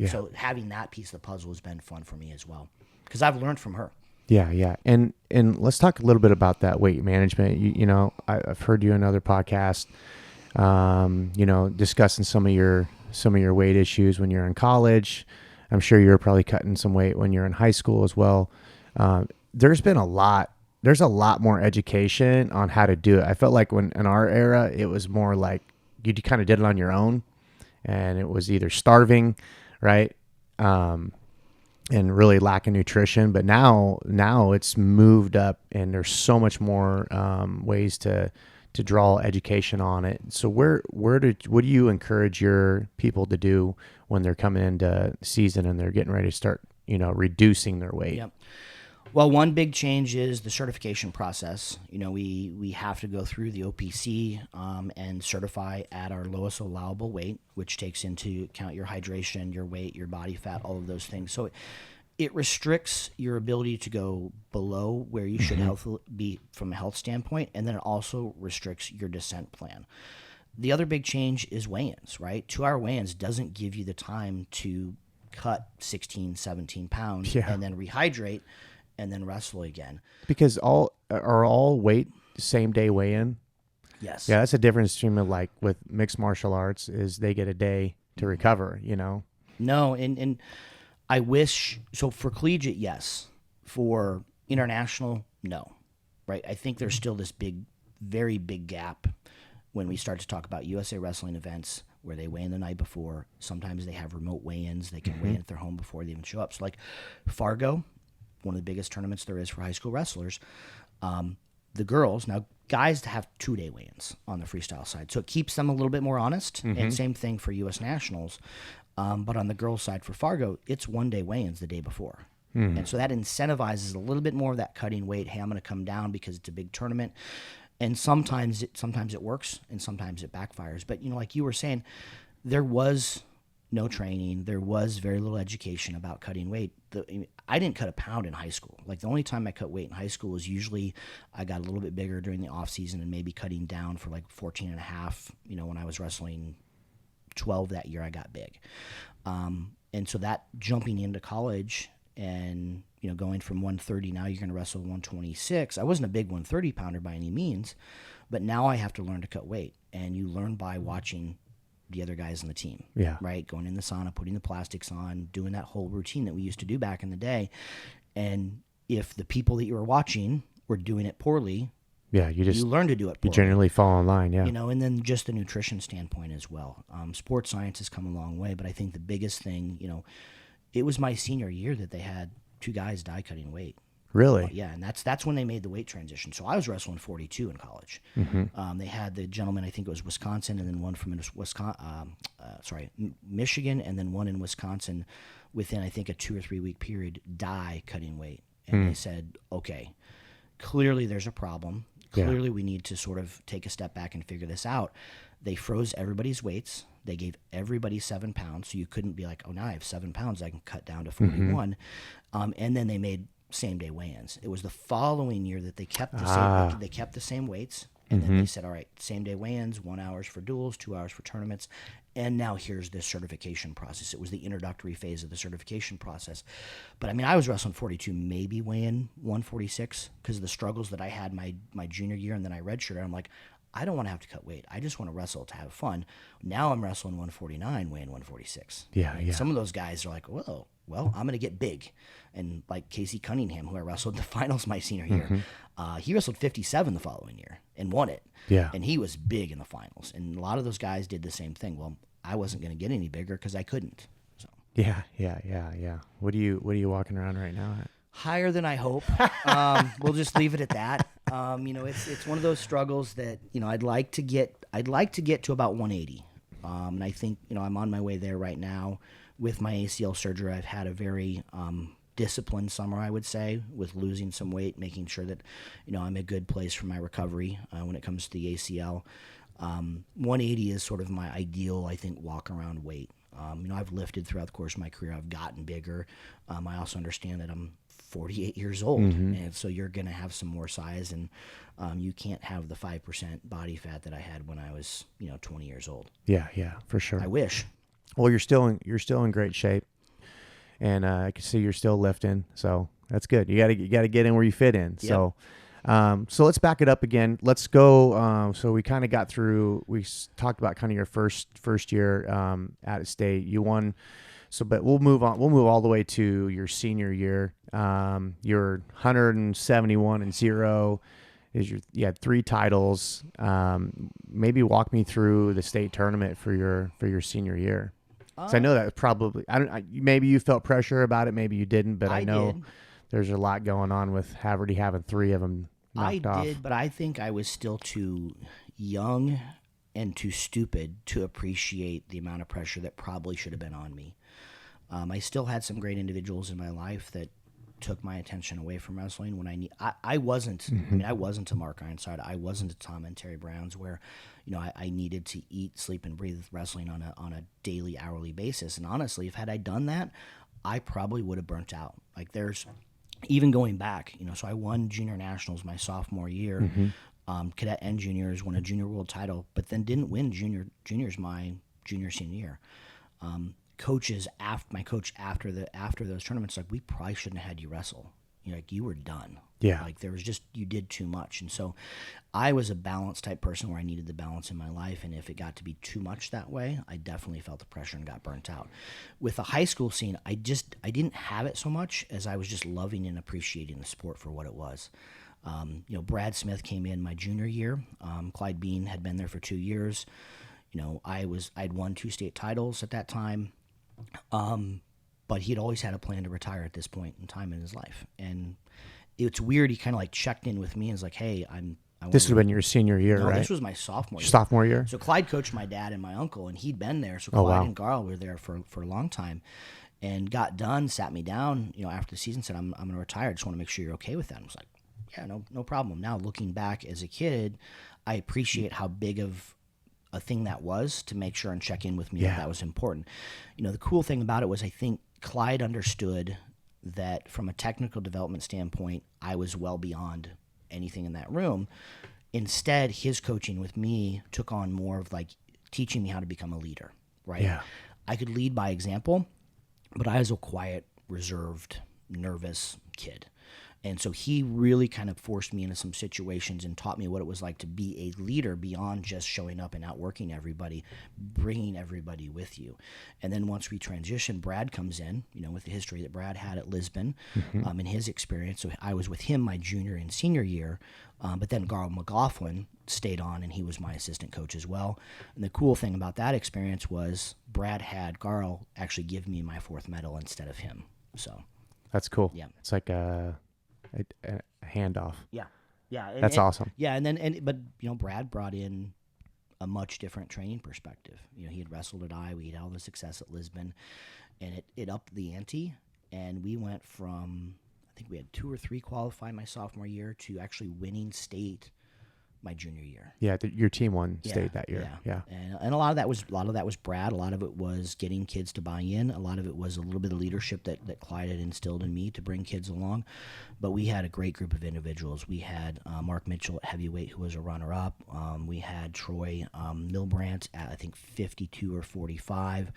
S2: So having that piece of the puzzle has been fun for me as well, because I've learned from her.
S1: Yeah. And let's talk a little bit about that weight management. I've heard you in other podcasts, discussing some of your weight issues when you're in college. I'm sure you're probably cutting some weight when you're in high school as well. There's a lot more education on how to do it. I felt like when in our era, it was more like you kind of did it on your own, and it was either starving, right? And really lacking nutrition. But now it's moved up, and there's so much more ways to draw education on it. So what do you encourage your people to do when they're coming into season and they're getting ready to start, reducing their weight?
S2: Yep. Well, one big change is the certification process. We have to go through the OPC and certify at our lowest allowable weight, which takes into account your hydration, your weight, your body fat, all of those things. So it restricts your ability to go below where you should be from a health standpoint, and then it also restricts your descent plan. The other big change is weigh-ins, right? 2-hour weigh-ins doesn't give you the time to cut 16, 17 pounds and then rehydrate and then wrestle again.
S1: Because all weight same day weigh-in?
S2: Yes.
S1: Yeah, that's the difference between like with mixed martial arts is they get a day to recover, you know?
S2: No, and I wish so for collegiate, yes. For international, no. Right? I think there's still this big, very big gap when we start to talk about USA Wrestling events where they weigh in the night before. Sometimes they have remote weigh-ins. They can weigh in at their home before they even show up. So like Fargo, one of the biggest tournaments there is for high school wrestlers, the girls, now guys have 2-day weigh-ins on the freestyle side. So it keeps them a little bit more honest. And same thing for US Nationals. But on the girls' side for Fargo, it's 1-day weigh-ins the day before. And so that incentivizes a little bit more of that cutting weight. Hey, I'm going to come down because it's a big tournament. And sometimes it works and sometimes it backfires. But, like you were saying, there was no training. There was very little education about cutting weight. I didn't cut a pound in high school. Like the only time I cut weight in high school was usually I got a little bit bigger during the off season and maybe cutting down for like 14 and a half. When I was wrestling 12 that year, I got big. And so that jumping into college and, going from 130, now you're going to wrestle 126. I wasn't a big 130 pounder by any means, but now I have to learn to cut weight. And you learn by watching the other guys on the team, right? Going in the sauna, putting the plastics on, doing that whole routine that we used to do back in the day. And if the people that you were watching were doing it poorly, you learn to do it poorly.
S1: You generally fall in line,
S2: and then just the nutrition standpoint as well. Sports science has come a long way, but I think the biggest thing, it was my senior year that they had 2 guys die cutting weight.
S1: Really?
S2: Yeah, and that's when they made the weight transition. So I was wrestling 42 in college. They had the gentleman, I think it was Wisconsin, and then one from Michigan, and then one in Wisconsin within, I think, a 2 or 3 week period, die cutting weight. And they said, okay, clearly there's a problem. Clearly we need to sort of take a step back and figure this out. They froze everybody's weights. They gave everybody 7 pounds, so you couldn't be like, oh, now I have 7 pounds, I can cut down to 41. And then they made same-day weigh-ins. It was the following year that they kept the same weights, and then they said, all right, same-day weigh-ins, 1 hour for duels, 2 hours for tournaments, and now here's this certification process. It was the introductory phase of the certification process. But, I was wrestling 42, maybe weighing 146 because of the struggles that I had my junior year, and then I redshirted. I'm like, I don't want to have to cut weight. I just want to wrestle to have fun. Now I'm wrestling 149, weighing 146. Some of those guys are like, whoa, well, I'm going to get big. And like Casey Cunningham, who I wrestled the finals my senior year, he wrestled 57 the following year and won it. And he was big in the finals. And a lot of those guys did the same thing. Well, I wasn't going to get any bigger because I couldn't. So.
S1: Yeah. What are you walking around right now at?
S2: Higher than I hope. We'll just leave it at that. It's one of those struggles that I'd like to get to about 180. And I think I'm on my way there right now. With my ACL surgery, I've had a very disciplined summer, I would say, with losing some weight, making sure that I'm in a good place for my recovery when it comes to the ACL. 180 is sort of my ideal, I think, walk around weight. I've lifted throughout the course of my career. I've gotten bigger. I also understand that I'm 48 years old, and so you're going to have some more size, and you can't have the 5% body fat that I had when I was 20 years old.
S1: Yeah, for sure.
S2: I wish.
S1: Well, you're still in great shape, and I can see you're still lifting, so that's good. You got to get in where you fit in. Yep. So let's back it up again. Let's go. So we kind of got through. We talked about kind of your first year at State. You won. So, but we'll move on. We'll move all the way to your senior year. You're 171-0. You had 3 titles. Maybe walk me through the state tournament for your senior year. So I know that probably maybe you felt pressure about it, maybe you didn't, but I know there's a lot going on with already having 3 of them knocked off.
S2: I did, but I think I was still too young and too stupid to appreciate the amount of pressure that probably should have been on me. I still had some great individuals in my life that took my attention away from wrestling when I wasn't. I wasn't a Mark Ironside. I wasn't a Tom and Terry Browns where, I needed to eat, sleep, and breathe wrestling on a daily, hourly basis. And honestly, if had I done that, I probably would have burnt out. Like there's even going back, so I won junior nationals my sophomore year. Cadet and juniors, won a junior world title, but then didn't win juniors my senior year. My coach after those tournaments, like, we probably shouldn't have had you wrestle. you were done.
S1: Yeah.
S2: Like there was just, you did too much. And so I was a balanced type person where I needed the balance in my life. And if it got to be too much that way, I definitely felt the pressure and got burnt out. With the high school scene, I didn't have it so much as I was just loving and appreciating the sport for what it was. Brad Smith came in my junior year. Clyde Bean had been there for 2 years. I'd won 2 state titles at that time. But he'd always had a plan to retire at this point in time in his life. And it's weird. He kind of like checked in with me and was like, hey,
S1: this would have been your senior year,
S2: no,
S1: right?
S2: This was my sophomore year.
S1: Sophomore year?
S2: So Clyde coached my dad and my uncle, and he'd been there. So Clyde and Garl were there for a long time, and got done, sat me down, after the season, said, I'm going to retire. I just want to make sure you're okay with that. And I was like, yeah, no problem. Now looking back as a kid, I appreciate how big of a thing that was to make sure and check in with me that was important. The cool thing about it was I think Clyde understood that from a technical development standpoint, I was well beyond anything in that room. Instead, his coaching with me took on more of like teaching me how to become a leader, right?
S1: Yeah.
S2: I could lead by example, but I was a quiet, reserved, nervous kid. And so he really kind of forced me into some situations and taught me what it was like to be a leader beyond just showing up and outworking everybody, bringing everybody with you. And then once we transitioned, Brad comes in, with the history that Brad had at Lisbon, in his experience. So I was with him my junior and senior year, but then Garl McLaughlin stayed on, and he was my assistant coach as well. And the cool thing about that experience was Brad had Garl actually give me my 4th medal instead of him. So
S1: that's cool.
S2: Yeah.
S1: It's like a handoff.
S2: Yeah.
S1: That's awesome.
S2: Yeah, but Brad brought in a much different training perspective. He had wrestled at Iowa, he had all the success at Lisbon, and it upped the ante. And we went from, I think we had 2 or 3 qualify my sophomore year to actually winning state my junior year.
S1: Yeah, your team won state that year. Yeah.
S2: And a lot of that was Brad. A lot of it was getting kids to buy in. A lot of it was a little bit of leadership that Clyde had instilled in me to bring kids along. But we had a great group of individuals. We had Mark Mitchell at heavyweight, who was a runner-up. We had Troy Milbrandt at, I think, 52 or 45.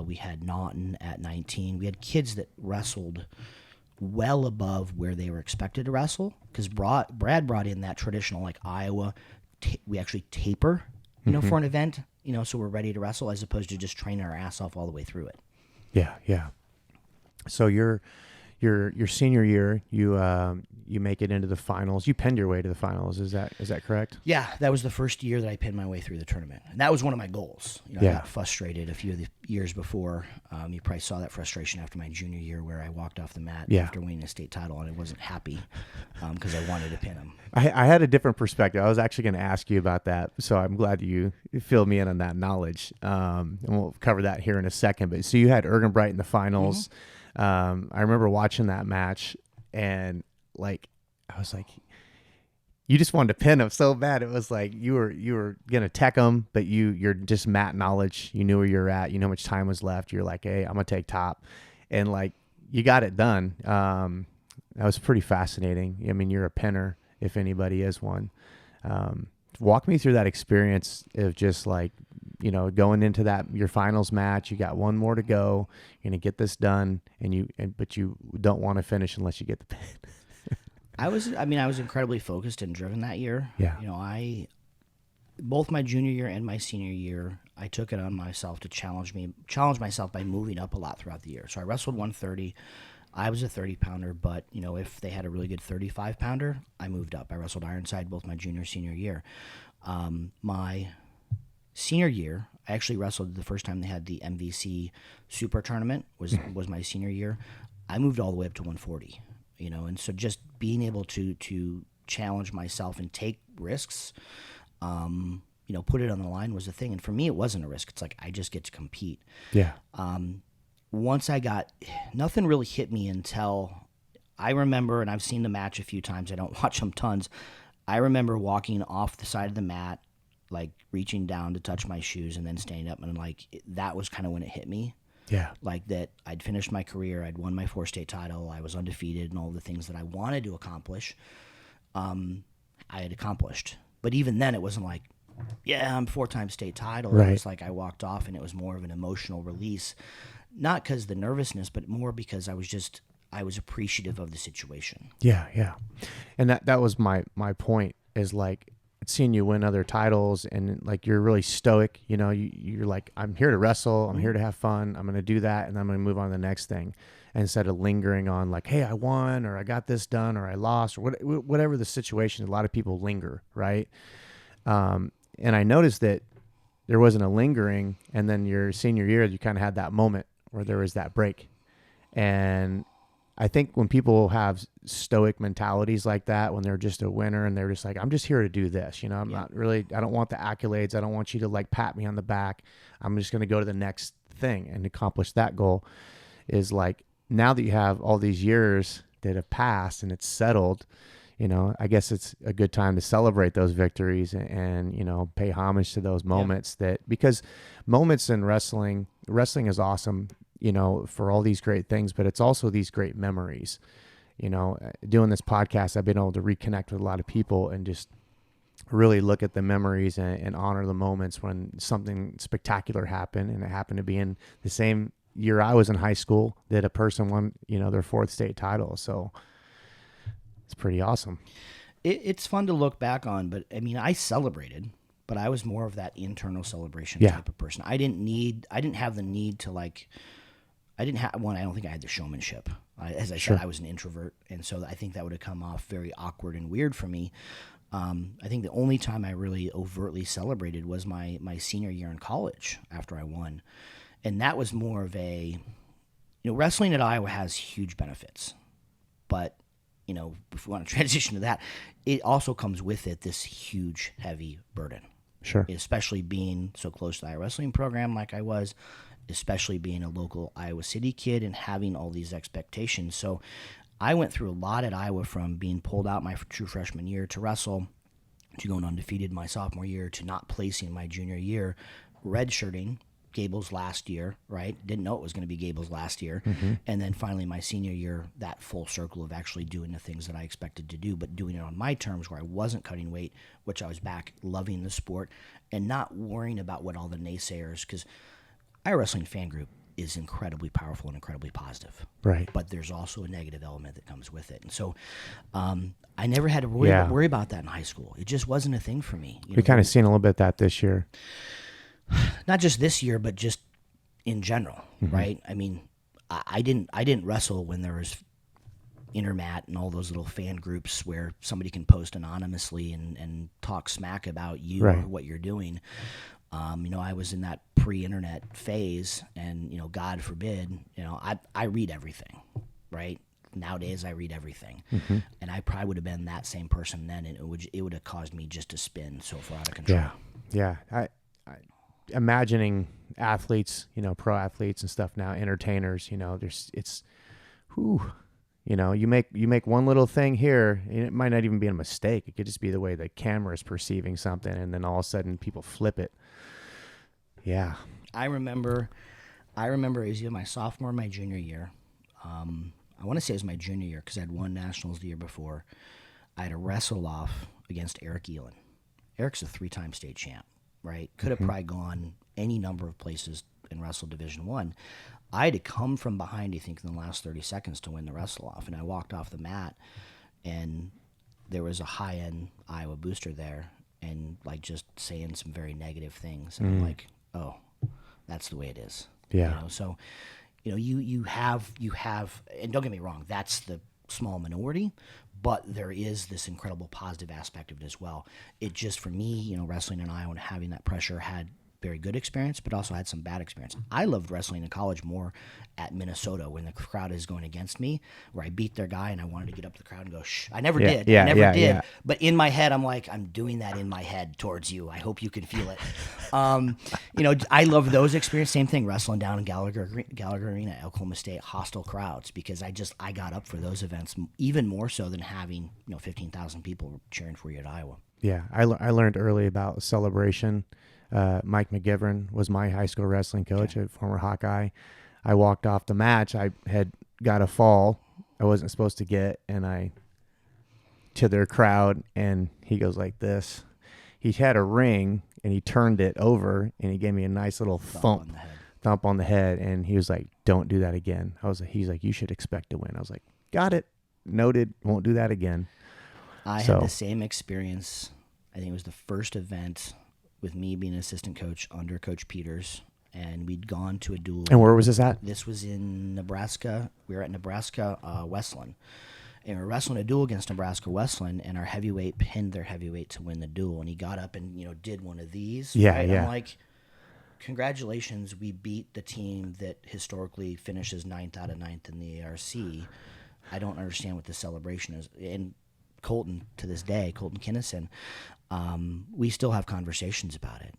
S2: We had Naughton at 19. We had kids that wrestled well above where they were expected to wrestle, because Brad brought in that traditional, like Iowa, we actually taper, for an event, so we're ready to wrestle, as opposed to just training our ass off all the way through it.
S1: Yeah. So your senior year, you make it into the finals. You penned your way to the finals. Is that correct?
S2: Yeah, that was the first year that I pinned my way through the tournament, and that was one of my goals. I got frustrated a few of the years before. You probably saw that frustration after my junior year, where I walked off the mat after winning a state title, and I wasn't happy because I wanted to pin him.
S1: I had a different perspective. I was actually going to ask you about that, so I'm glad you filled me in on that knowledge. And we'll cover that here in a second. But so you had Ergenbright in the finals. I remember watching that match, and I was like, you just wanted to pin him so bad. It was like you were gonna tech him, but you're just mat knowledge. You knew where you're at. You know how much time was left. You're like, hey, I'm gonna take top, and you got it done. That was pretty fascinating. I mean, you're a pinner if anybody is one. Walk me through that experience of just going into your finals match. You got one more to go. You're gonna get this done, but you don't want to finish unless you get the pin.
S2: I was incredibly focused and driven that year.
S1: Yeah.
S2: Both my junior year and my senior year, I took it on myself to challenge myself by moving up a lot throughout the year. So I wrestled 130. I was a 30-pounder, but, if they had a really good 35-pounder, I moved up. I wrestled Ironside both my junior and senior year. My senior year, I actually wrestled the first time they had the MVC Super Tournament, was my senior year. I moved all the way up to 140, and so just being able to challenge myself and take risks, put it on the line was the thing. And for me, it wasn't a risk. It's like, I just get to compete.
S1: Yeah.
S2: Once nothing really hit me until I remember, and I've seen the match a few times, I don't watch them tons. I remember walking off the side of the mat, reaching down to touch my shoes and then standing up, and that was kind of when it hit me.
S1: Yeah.
S2: That I'd finished my career, I'd won my 4-state title, I was undefeated, and all the things that I wanted to accomplish, I had accomplished. But even then, it wasn't like, yeah, I'm 4-time state title.
S1: Right.
S2: It was like I walked off, and it was more of an emotional release. Not because the nervousness, but more because I was appreciative of the situation.
S1: Yeah, yeah. And that was my point, is like seeing you win other titles, and like you're really stoic, you know, you're like, I'm here to wrestle, I'm here to have fun, I'm going to do that, and I'm going to move on to the next thing, instead of lingering on like, hey, I won, or I got this done, or I lost, or whatever the situation. A lot of people linger, right? And I noticed that there wasn't a lingering, and then your senior year, you kind of had that moment where there was that break. And I think when people have stoic mentalities like that, when they're just a winner and they're just like, I'm just here to do this, you know, I'm not really, I don't want the accolades. I don't want you to like pat me on the back. I'm just going to go to the next thing and accomplish that goal. Is like, now that you have all these years that have passed and it's settled, you know, I guess it's a good time to celebrate those victories and you know, pay homage to those moments because moments in wrestling is awesome, you know, for all these great things, but it's also these great memories. You know, doing this podcast, I've been able to reconnect with a lot of people and just really look at the memories and honor the moments when something spectacular happened. And it happened to be in the same year I was in high school that a person won, you know, their 4th state title. So it's pretty awesome.
S2: It's fun to look back on, but I mean, I celebrated, but I was more of that internal celebration type of person. I didn't have the need to like, I don't think I had the showmanship. As I said, I was an introvert, and so I think that would have come off very awkward and weird for me. I think the only time I really overtly celebrated was my senior year in college after I won. And that was more of a, you know, wrestling at Iowa has huge benefits, but, you know, if we want to transition to that, it also comes with it this huge, heavy burden.
S1: Sure.
S2: Especially being so close to the Iowa wrestling program like I was, especially being a local Iowa City kid and having all these expectations. So I went through a lot at Iowa, from being pulled out my true freshman year to wrestle, to going undefeated my sophomore year, to not placing my junior year, redshirting Gable's last year, right? Didn't know it was going to be Gable's last year. Mm-hmm. And then finally my senior year, that full circle of actually doing the things that I expected to do, but doing it on my terms, where I wasn't cutting weight, which I was back loving the sport and not worrying about what all the naysayers, because Iowa Wrestling fan group is incredibly powerful and incredibly positive.
S1: Right.
S2: But there's also a negative element that comes with it. And so I never had to worry about that in high school. It just wasn't a thing for me.
S1: We kind of seen a little bit of that this year.
S2: Not just this year, but just in general, right? I mean, I didn't wrestle when there was Intermat and all those little fan groups where somebody can post anonymously and talk smack about you or what you're doing. You know, I was in that pre-internet phase, and, you know, God forbid, you know, I read everything, right? Nowadays I read everything, and I probably would have been that same person then, and it would have caused me just to spin so far out of control.
S1: Yeah. I imagining athletes, you know, pro athletes and stuff now, entertainers, you know, you know, you make one little thing here, and it might not even be a mistake. It could just be the way the camera is perceiving something, and then all of a sudden people flip it. Yeah.
S2: I remember it was either my sophomore or my junior year. I want to say it was my junior year, because I had won nationals the year before. I had a wrestle off against Eric Elin. Eric's a 3-time state champ, right? Could have probably gone any number of places in Wrestle Division I. I had to come from behind, I think, in the last 30 seconds to win the wrestle off. And I walked off the mat, and there was a high-end Iowa booster there, and like just saying some very negative things. And I'm like, oh, that's the way it is.
S1: Yeah.
S2: You know, so, you know, you have, and don't get me wrong, that's the small minority, but there is this incredible positive aspect of it as well. It just, for me, you know, wrestling in Iowa and having that pressure had very good experience, but also had some bad experience. I loved wrestling in college more at Minnesota when the crowd is going against me, where I beat their guy and I wanted to get up to the crowd and go, shh. I never did. But in my head, I'm like, I'm doing that in my head towards you. I hope you can feel it. You know, I love those experiences. Same thing, wrestling down in Gallagher Arena at Oklahoma State, hostile crowds, because I got up for those events even more so than having, you know, 15,000 people cheering for you at Iowa.
S1: Yeah, I learned early about celebration. Mike McGinness was my high school wrestling coach, a former Hawkeye. I walked off the match. I had got a fall I wasn't supposed to get, and I to their crowd, and he goes like this. He had a ring, and he turned it over, and he gave me a nice little thump on the head, and he was like, don't do that again. He's like, you should expect to win. I was like, got it. Noted. Won't do that again.
S2: I had the same experience. I think it was the first event with me being an assistant coach under Coach Peters, and we'd gone to a duel.
S1: And where was this at?
S2: This was in Nebraska. We were at Nebraska Westland. And we were wrestling a duel against Nebraska Westland, and our heavyweight pinned their heavyweight to win the duel. And he got up and, did one of these.
S1: Yeah,
S2: right?
S1: yeah.
S2: I'm like, congratulations, we beat the team that historically finishes 9th out of 9th in the ARC. I don't understand what the celebration is. And Colton, to this day, Colton Kinnison, we still have conversations about it.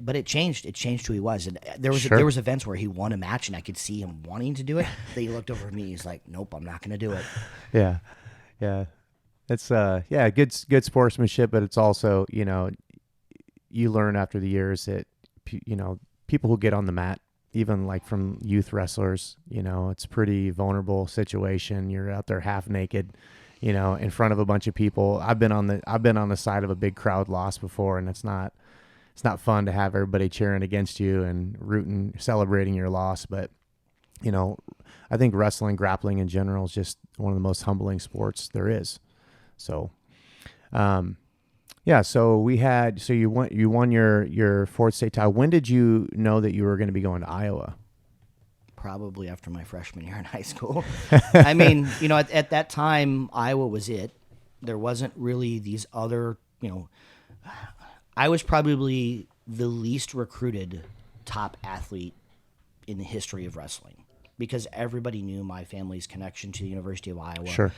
S2: But it changed. It changed who he was. And there was events where he won a match, and I could see him wanting to do it. Then he looked over at me. He's like, "Nope, I'm not going to do it."
S1: Yeah, yeah. It's good sportsmanship, but it's also you learn after the years that people who get on the mat, even like from youth wrestlers, it's a pretty vulnerable situation. You're out there half naked, in front of a bunch of people. I've been on the side of a big crowd loss before, and it's not fun to have everybody cheering against you and rooting, celebrating your loss. But I think wrestling, grappling in general is just one of the most humbling sports there is. So, so you won your fourth state title. When did you know that you were going to be going to Iowa?
S2: Probably after my freshman year in high school. I mean, at that time, Iowa was it. There wasn't really these other, I was probably the least recruited top athlete in the history of wrestling because everybody knew my family's connection to the University of Iowa.
S1: Sure.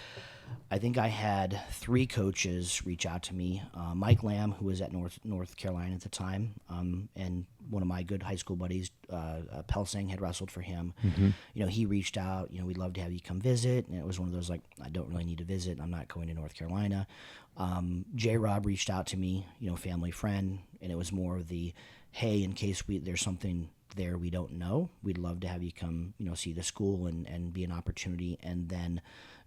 S2: I think I had 3 coaches reach out to me. Mike Lamb, who was at North Carolina at the time, and one of my good high school buddies, Pelsing, had wrestled for him. Mm-hmm. He reached out. We'd love to have you come visit. And it was one of those like, I don't really need to visit. I'm not going to North Carolina. J-Rob reached out to me, family friend, and it was more of the, hey, in case there's something there we don't know, we'd love to have you come, see the school and be an opportunity. And then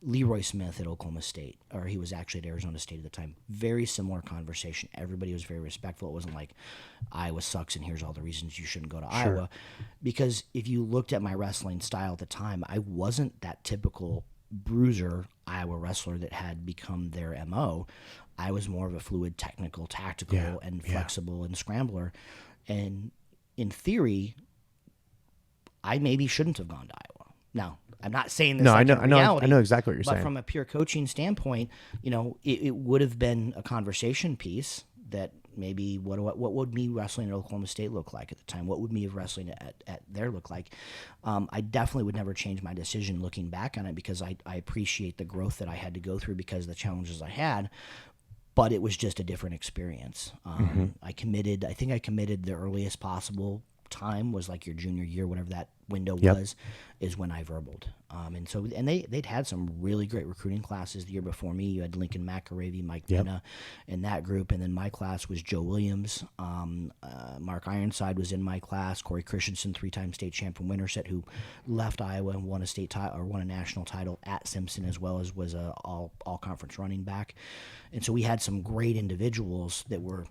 S2: Leroy Smith at Oklahoma State, or he was actually at Arizona State at the time. Very similar conversation. Everybody was very respectful. It wasn't like Iowa sucks and here's all the reasons you shouldn't go to Iowa. Because if you looked at my wrestling style at the time, I wasn't that typical bruiser Iowa wrestler that had become their MO. I was more of a fluid, technical, tactical, and flexible and scrambler. And in theory, I maybe shouldn't have gone to Iowa. Now, I'm not saying this. No, I know
S1: exactly what you're saying.
S2: But from a pure coaching standpoint, it would have been a conversation piece that maybe what would me wrestling at Oklahoma State look like at the time? What would me wrestling at there look like? I definitely would never change my decision looking back on it because I appreciate the growth that I had to go through because of the challenges I had. But it was just a different experience. I think I committed the earliest possible time was like your junior year, whatever that window was, is when I verbaled. And they'd had some really great recruiting classes the year before me. You had Lincoln McAravey, Mike Pena in that group, and then my class was Joe Williams. Mark Ironside was in my class. Corey Christensen, 3-time state champion Winterset, who left Iowa and won a state title or won a national title at Simpson, as well as was a all conference running back. And so we had some great individuals that were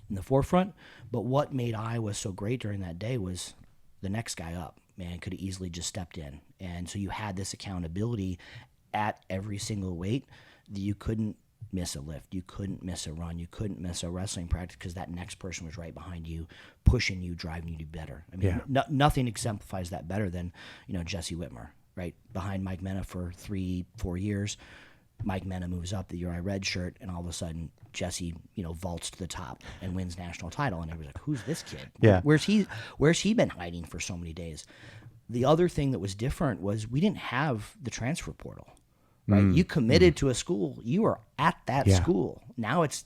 S2: in the forefront. But what made Iowa so great during that day was the next guy up, man, could have easily just stepped in. And so you had this accountability at every single weight that you couldn't miss a lift. You couldn't miss a run. You couldn't miss a wrestling practice because that next person was right behind you, pushing you, driving you to be better. I mean, nothing exemplifies that better than, Jesse Whitmer, right? Behind Mike Mena for 3-4 years. Mike Mena moves up the year I redshirt, and all of a sudden Jesse, vaults to the top and wins national title. And everybody's like, "Who's this kid?
S1: Yeah.
S2: Where's he been hiding for so many days?" The other thing that was different was we didn't have the transfer portal, right? You committed to a school, you were at that school. Now it's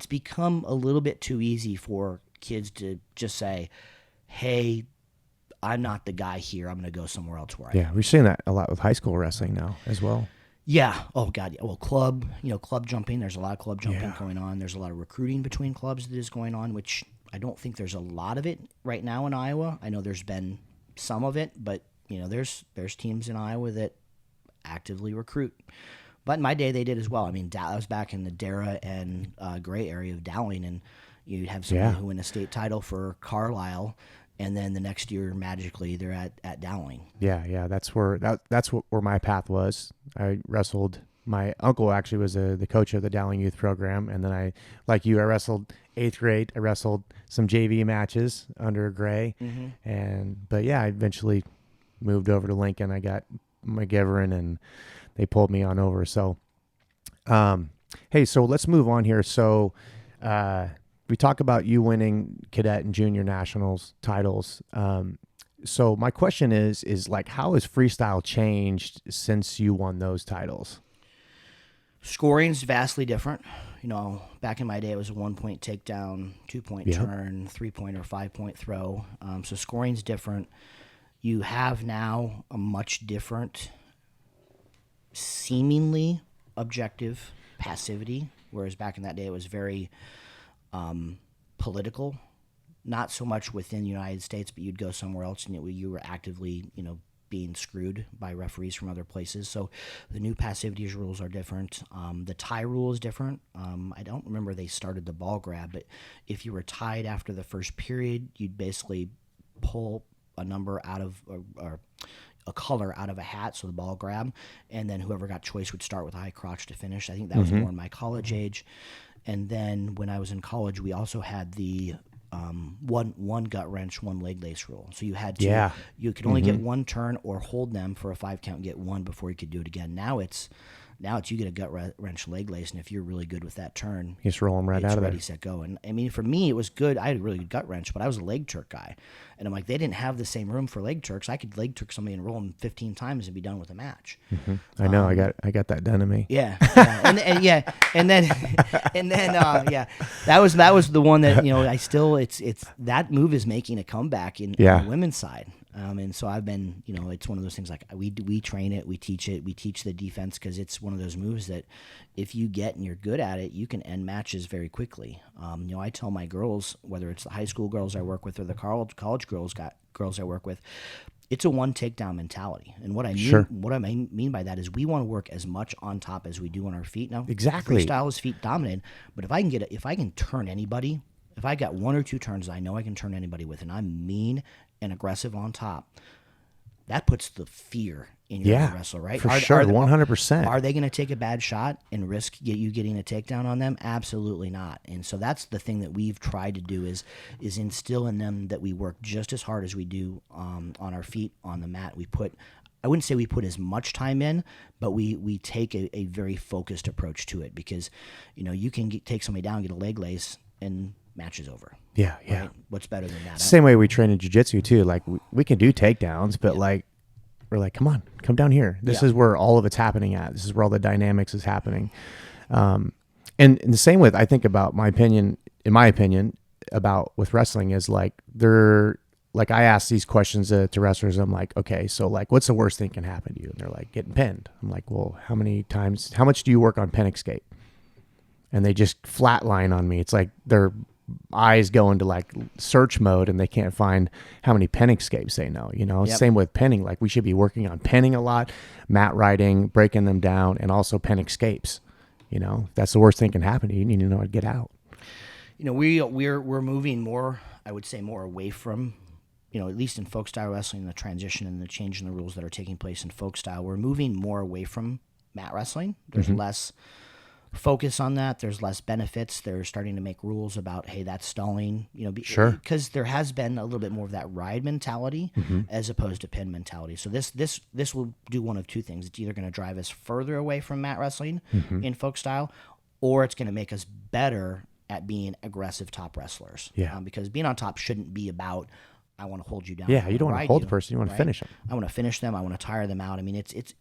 S2: become a little bit too easy for kids to just say, "Hey, I'm not the guy here. I'm going to go somewhere else where I am."
S1: We're seeing that a lot with high school wrestling now as well.
S2: Yeah. Oh, God. Yeah. Well, club jumping. There's a lot of club jumping going on. There's a lot of recruiting between clubs that is going on, which I don't think there's a lot of it right now in Iowa. I know there's been some of it, but, there's teams in Iowa that actively recruit. But in my day, they did as well. I mean, I was back in the Dara and Gray area of Dowling, and you'd have somebody who won a state title for Carlisle and then the next year magically they're at Dowling.
S1: Yeah. That's where where my path was. I wrestled. My uncle actually was the coach of the Dowling youth program, and then I wrestled 8th grade. I wrestled some JV matches under Gray, but yeah, I eventually moved over to Lincoln. I got McGinness, and they pulled me on over. So, hey, so let's move on here. So, we talk about you winning cadet and junior nationals titles. So my question is like, how has freestyle changed since you won those titles?
S2: Scoring's vastly different. Back in my day, it was a 1-point takedown, 2-point turn, 3-point or 5-point throw. So scoring's different. You have now a much different, seemingly objective passivity, whereas back in that day it was very political. Not so much within the United States, but you'd go somewhere else and you were actively, being screwed by referees from other places. So the new passivity rules are different. The tie rule is different. I don't remember they started the ball grab, but if you were tied after the first period, you'd basically pull a number out of or a color out of a hat, so the ball grab, and then whoever got choice would start with a high crotch to finish. I think that was more in my college age. And then when I was in college, we also had the one gut wrench, one leg lace rule. So you had to, you could only get one turn or hold them for a 5 count and get one before you could do it again. Now it's you get a gut wrench leg lace, and if you're really good with that turn,
S1: you just roll them right out of there.
S2: Ready, set, go. And I mean, for me, it was good. I had a really good gut wrench, but I was a leg Turk guy, and I'm like, they didn't have the same room for leg Turks. I could leg Turk somebody and roll them 15 times and be done with a match.
S1: I know. I got that done to me.
S2: Yeah, and then that was the one that I still it's that move is making a comeback on the women's side. And so I've been, it's one of those things like we train it, we teach the defense, because it's one of those moves that if you get and you're good at it, you can end matches very quickly. I tell my girls, whether it's the high school girls I work with or the college girls I work with, it's a one takedown mentality. And what I mean by that is we want to work as much on top as we do on our feet. Now,
S1: exactly,
S2: freestyle is feet dominant, but if I can turn anybody. If I got 1 or 2 turns I know I can turn anybody with, and I'm mean and aggressive on top, that puts the fear in your wrestler, right?
S1: For sure, 100%.
S2: Are they going to take a bad shot and risk you getting a takedown on them? Absolutely not. And so that's the thing that we've tried to do is instill in them that we work just as hard as we do on our feet on the mat. I wouldn't say we put as much time in, but we take a very focused approach to it, because you can take somebody down, get a leg lace, and match is over.
S1: Yeah.
S2: Right? What's better than that?
S1: Same way we train in jiu-jitsu too. Like we can do takedowns, but we're like, come down here. This is where all of it's happening at. This is where all the dynamics is happening. And the same with, I think about in my opinion about with wrestling is like I ask these questions to wrestlers. I'm like, okay, so like, what's the worst thing can happen to you? And they're like, getting pinned. I'm like, well, how much do you work on pin escape? And they just flatline on me. It's like their eyes go into like search mode and they can't find how many pin escapes they know. Same with pinning. Like we should be working on pinning a lot, mat riding, breaking them down, and also pin escapes. That's the worst thing can happen to you. You need to know how to get out.
S2: We're moving more, I would say, more away from, at least in folk style wrestling, the transition and the change in the rules that are taking place in folk style. We're moving more away from mat wrestling. There's less focus on that. There's less benefits. They're starting to make rules about, hey, that's stalling, because there has been a little bit more of that ride mentality as opposed to pin mentality. So this will do one of two things. It's either going to drive us further away from mat wrestling in folk style, or it's going to make us better at being aggressive top wrestlers. Because being on top shouldn't be about, I want to hold you down.
S1: Yeah, you don't want to hold the person. You want to finish them.
S2: I want to finish them. I want to tire them out. I mean, it's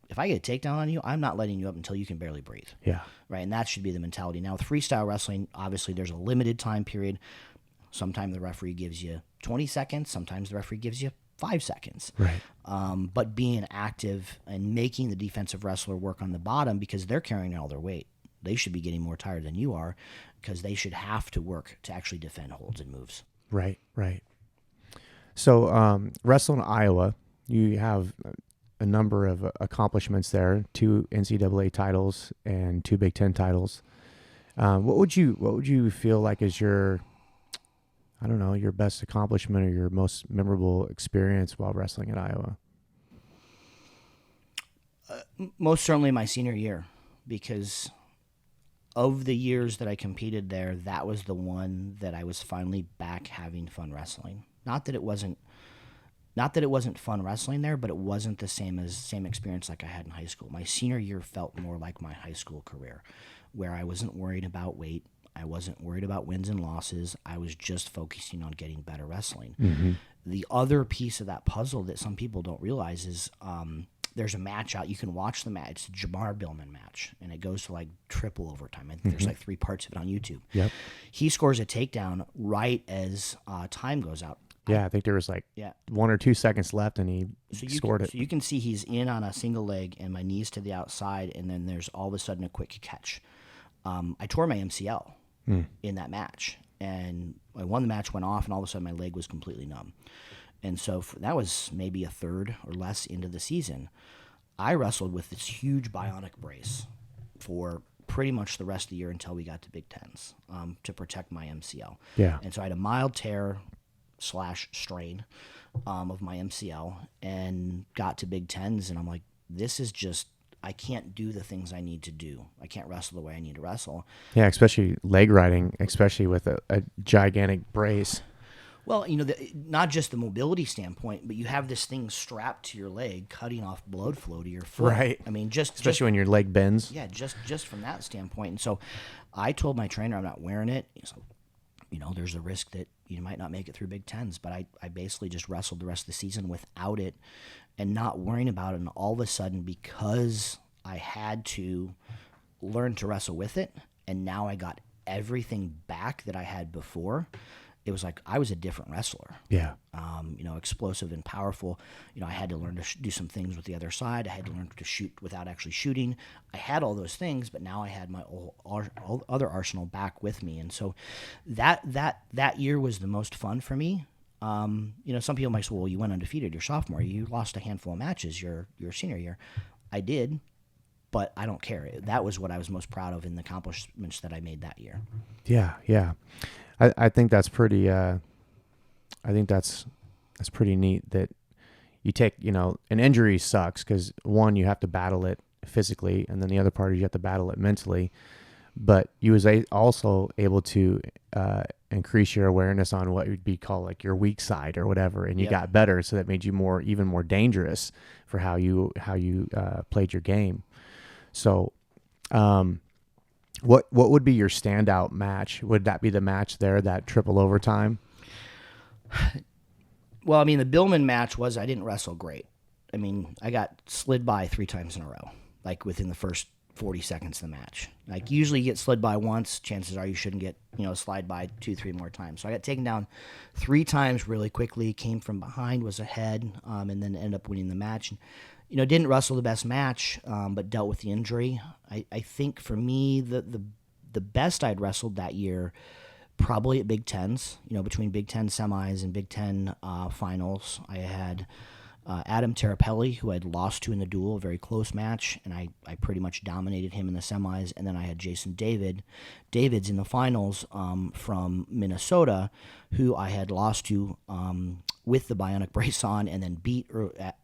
S2: if I get a takedown on you, I'm not letting you up until you can barely breathe.
S1: Yeah.
S2: Right, and that should be the mentality. Now, with freestyle wrestling, obviously there's a limited time period. Sometimes the referee gives you 20 seconds. Sometimes the referee gives you 5 seconds.
S1: Right.
S2: But being active and making the defensive wrestler work on the bottom, because they're carrying all their weight. They should be getting more tired than you are, because they should have to work to actually defend holds and moves.
S1: Right. So wrestling in Iowa, you have a number of accomplishments there, 2 NCAA titles and 2 Big Ten titles. What would you feel like is your, I don't know, your best accomplishment or your most memorable experience while wrestling at Iowa?
S2: Most certainly my senior year, because of the years that I competed there, that was the one that I was finally back having fun wrestling. Not that it wasn't fun wrestling there, but it wasn't the same experience like I had in high school. My senior year felt more like my high school career, where I wasn't worried about weight. I wasn't worried about wins and losses. I was just focusing on getting better wrestling.
S1: Mm-hmm.
S2: The other piece of that puzzle that some people don't realize is there's a match out. You can watch the match. It's a Jamar Billman match, and it goes to like triple overtime. I think there's like 3 parts of it on YouTube.
S1: Yep.
S2: He scores a takedown right as time goes out.
S1: Yeah, I think there was like 1 or 2 seconds left, and he scored it.
S2: So you can see he's in on a single leg, and my knees to the outside, and then there's all of a sudden a quick catch. I tore my MCL in that match, and I won the match, went off, and all of a sudden my leg was completely numb. And so that was maybe a third or less into the season. I wrestled with this huge bionic brace for pretty much the rest of the year until we got to Big Tens to protect my MCL.
S1: Yeah.
S2: And so I had a mild tear / strain of my MCL and got to Big Tens, and I'm like, this is just, I can't do the things I need to do. I can't wrestle the way I need to wrestle.
S1: Yeah, especially leg riding, especially with a gigantic brace.
S2: Well, not just the mobility standpoint, but you have this thing strapped to your leg, cutting off blood flow to your foot.
S1: Right.
S2: I mean,
S1: especially when your leg bends.
S2: Yeah, just from that standpoint. And so I told my trainer I'm not wearing it. So, there's a risk that you might not make it through Big Tens, but I basically just wrestled the rest of the season without it and not worrying about it. And all of a sudden, because I had to learn to wrestle with it, and now I got everything back that I had before, it was like I was a different wrestler.
S1: Yeah.
S2: Explosive and powerful. I had to learn to do some things with the other side. I had to learn to shoot without actually shooting. I had all those things, but now I had my all other arsenal back with me. And so that year was the most fun for me. Some people might say, well, you went undefeated your sophomore. You lost a handful of matches your senior year. I did, but I don't care. That was what I was most proud of in the accomplishments that I made that year.
S1: Yeah. I think that's pretty. I think that's pretty neat that you take. An injury sucks because one, you have to battle it physically, and then the other part is you have to battle it mentally. But you was also able to increase your awareness on what would be called like your weak side or whatever, and you got better, so that made you even more dangerous for how you played your game. So. What would be your standout match? Would that be the match there, that triple overtime?
S2: Well, the Billman match was I didn't wrestle great. I got slid by 3 times in a row, like within the first 40 seconds of the match. Like usually you get slid by once, chances are you shouldn't get, slide by 2-3 more times. So I got taken down 3 times really quickly, came from behind, was ahead, and then ended up winning the match. Didn't wrestle the best match, but dealt with the injury. I think for me, the best I'd wrestled that year, probably at Big Tens, between Big Ten semis and Big Ten finals. I had Adam Terapelli, who I'd lost to in the duel, a very close match, and I pretty much dominated him in the semis. And then I had Jason Davids in the finals from Minnesota, who I had lost to with the bionic brace on, and then beat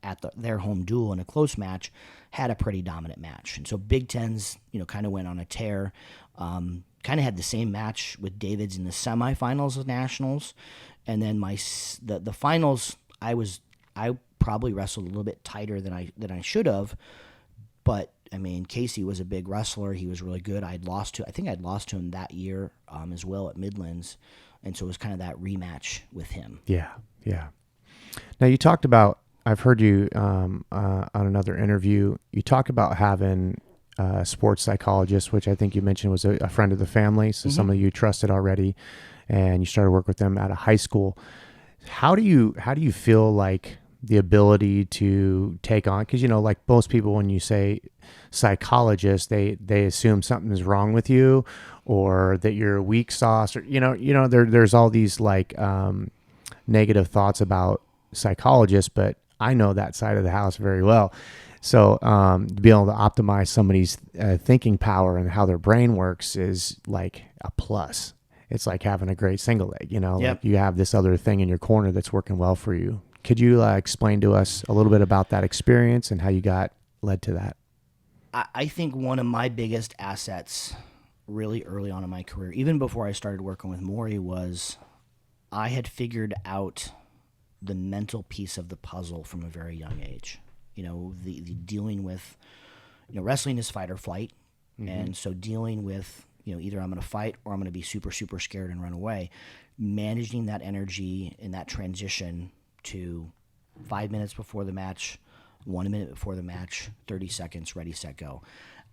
S2: at their home duel in a close match, had a pretty dominant match. And so Big Tens, kind of went on a tear. Kind of had the same match with Davids in the semifinals of nationals, and then the finals, I probably wrestled a little bit tighter than I should have, but Casey was a big wrestler. He was really good. I think I'd lost to him that year as well at Midlands, and so it was kind of that rematch with him.
S1: Yeah. Now you talked about, I've heard you on another interview, you talk about having a sports psychologist, which I think you mentioned was a friend of the family, so somebody you trusted already, and you started work with them out of high school. How do you feel like the ability to take on, because like most people, when you say psychologist, they assume something is wrong with you, or that you're a weak sauce, or there's all these like negative thoughts about psychologists, but I know that side of the house very well. So to be able to optimize somebody's thinking power and how their brain works is like a plus. it's like having a great single leg,
S2: Yep.
S1: like you have this other thing in your corner that's working well for you. Could you explain to us a little bit about that experience and how you got led to that?
S2: I think one of my biggest assets really early on in my career, even before I started working with Maury, was I had figured out the mental piece of the puzzle from a very young age. The dealing with, wrestling is fight or flight. And so dealing with, either I'm going to fight or I'm going to be super, super scared and run away, managing that energy in that transition to 5 minutes before the match, 1 minute before the match, 30 seconds, ready, set, go.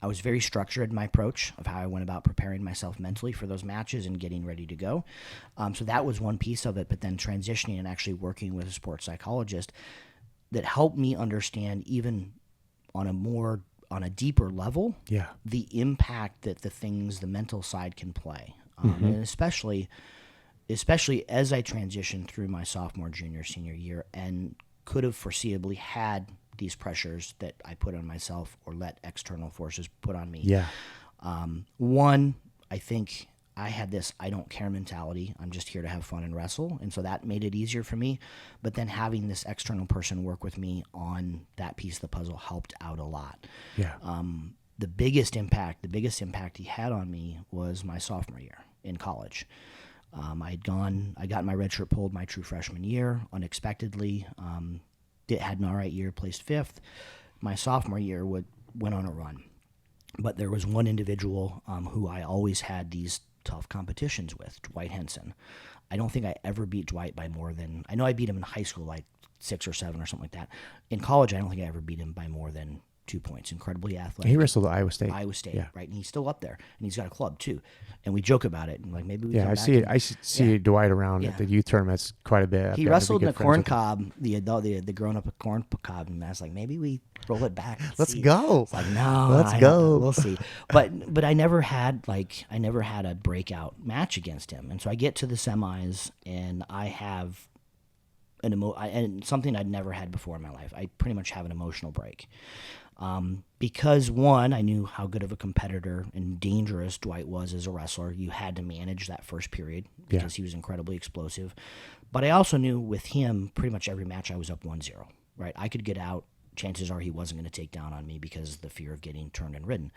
S2: I was very structured in my approach of how I went about preparing myself mentally for those matches and getting ready to go. So that was one piece of it, but then transitioning and actually working with a sports psychologist that helped me understand even on a deeper level, the impact that the mental side can play. And especially as I transitioned through my sophomore, junior, senior year and could have foreseeably had these pressures that I put on myself or let external forces put on me. One, I think I had this I don't care mentality. I'm just here to have fun and wrestle. And so that made it easier for me. But then having this external person work with me on that piece of the puzzle helped out a lot. The biggest impact he had on me was my sophomore year in college. I got my red shirt pulled my true freshman year unexpectedly. Had an all right year, placed 5th. My sophomore year went on a run. But there was one individual who I always had these tough competitions with, Dwight Henson. I don't think I ever beat Dwight by more than, I know I beat him in high school like 6 or 7 or something like that. In college, I don't think I ever beat him by more than 2 points. Incredibly athletic.
S1: He wrestled at Iowa State.
S2: Right? And he's still up there. And he's got a club too. And we joke about it. And like maybe we come
S1: I
S2: back
S1: see it. I see Dwight around at the youth tournaments quite a bit.
S2: He wrestled in a corn cob, the grown up corn cob, and I was like, maybe we roll it back.
S1: Let's go.
S2: It's like, no,
S1: let's go.
S2: We'll see. But I never had a breakout match against him. And so I get to the semis and I have and something I'd never had before in my life. I pretty much have an emotional break. Because one, I knew how good of a competitor and dangerous Dwight was as a wrestler. You had to manage that first period because he was incredibly explosive. But I also knew with him, pretty much every match I was up 1-0, right? I could get out. Chances are he wasn't going to take down on me because of the fear of getting turned and ridden.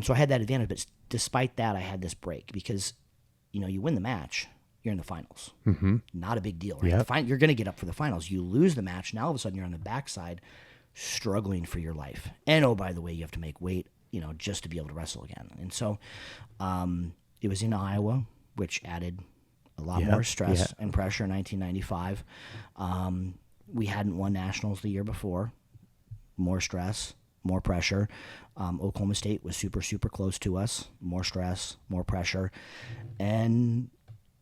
S2: So I had that advantage. But despite that, I had this break because, you win the match, you're in the finals. Not a big deal, right? You're going to get up for the finals. You lose the match. Now all of a sudden you're on the backside struggling for your life. And oh, by the way, you have to make weight, just to be able to wrestle again. And so it was in Iowa, which added a lot more stress and pressure in 1995. We hadn't won nationals the year before. More stress, more pressure. Oklahoma State was super, super close to us. More stress, more pressure. And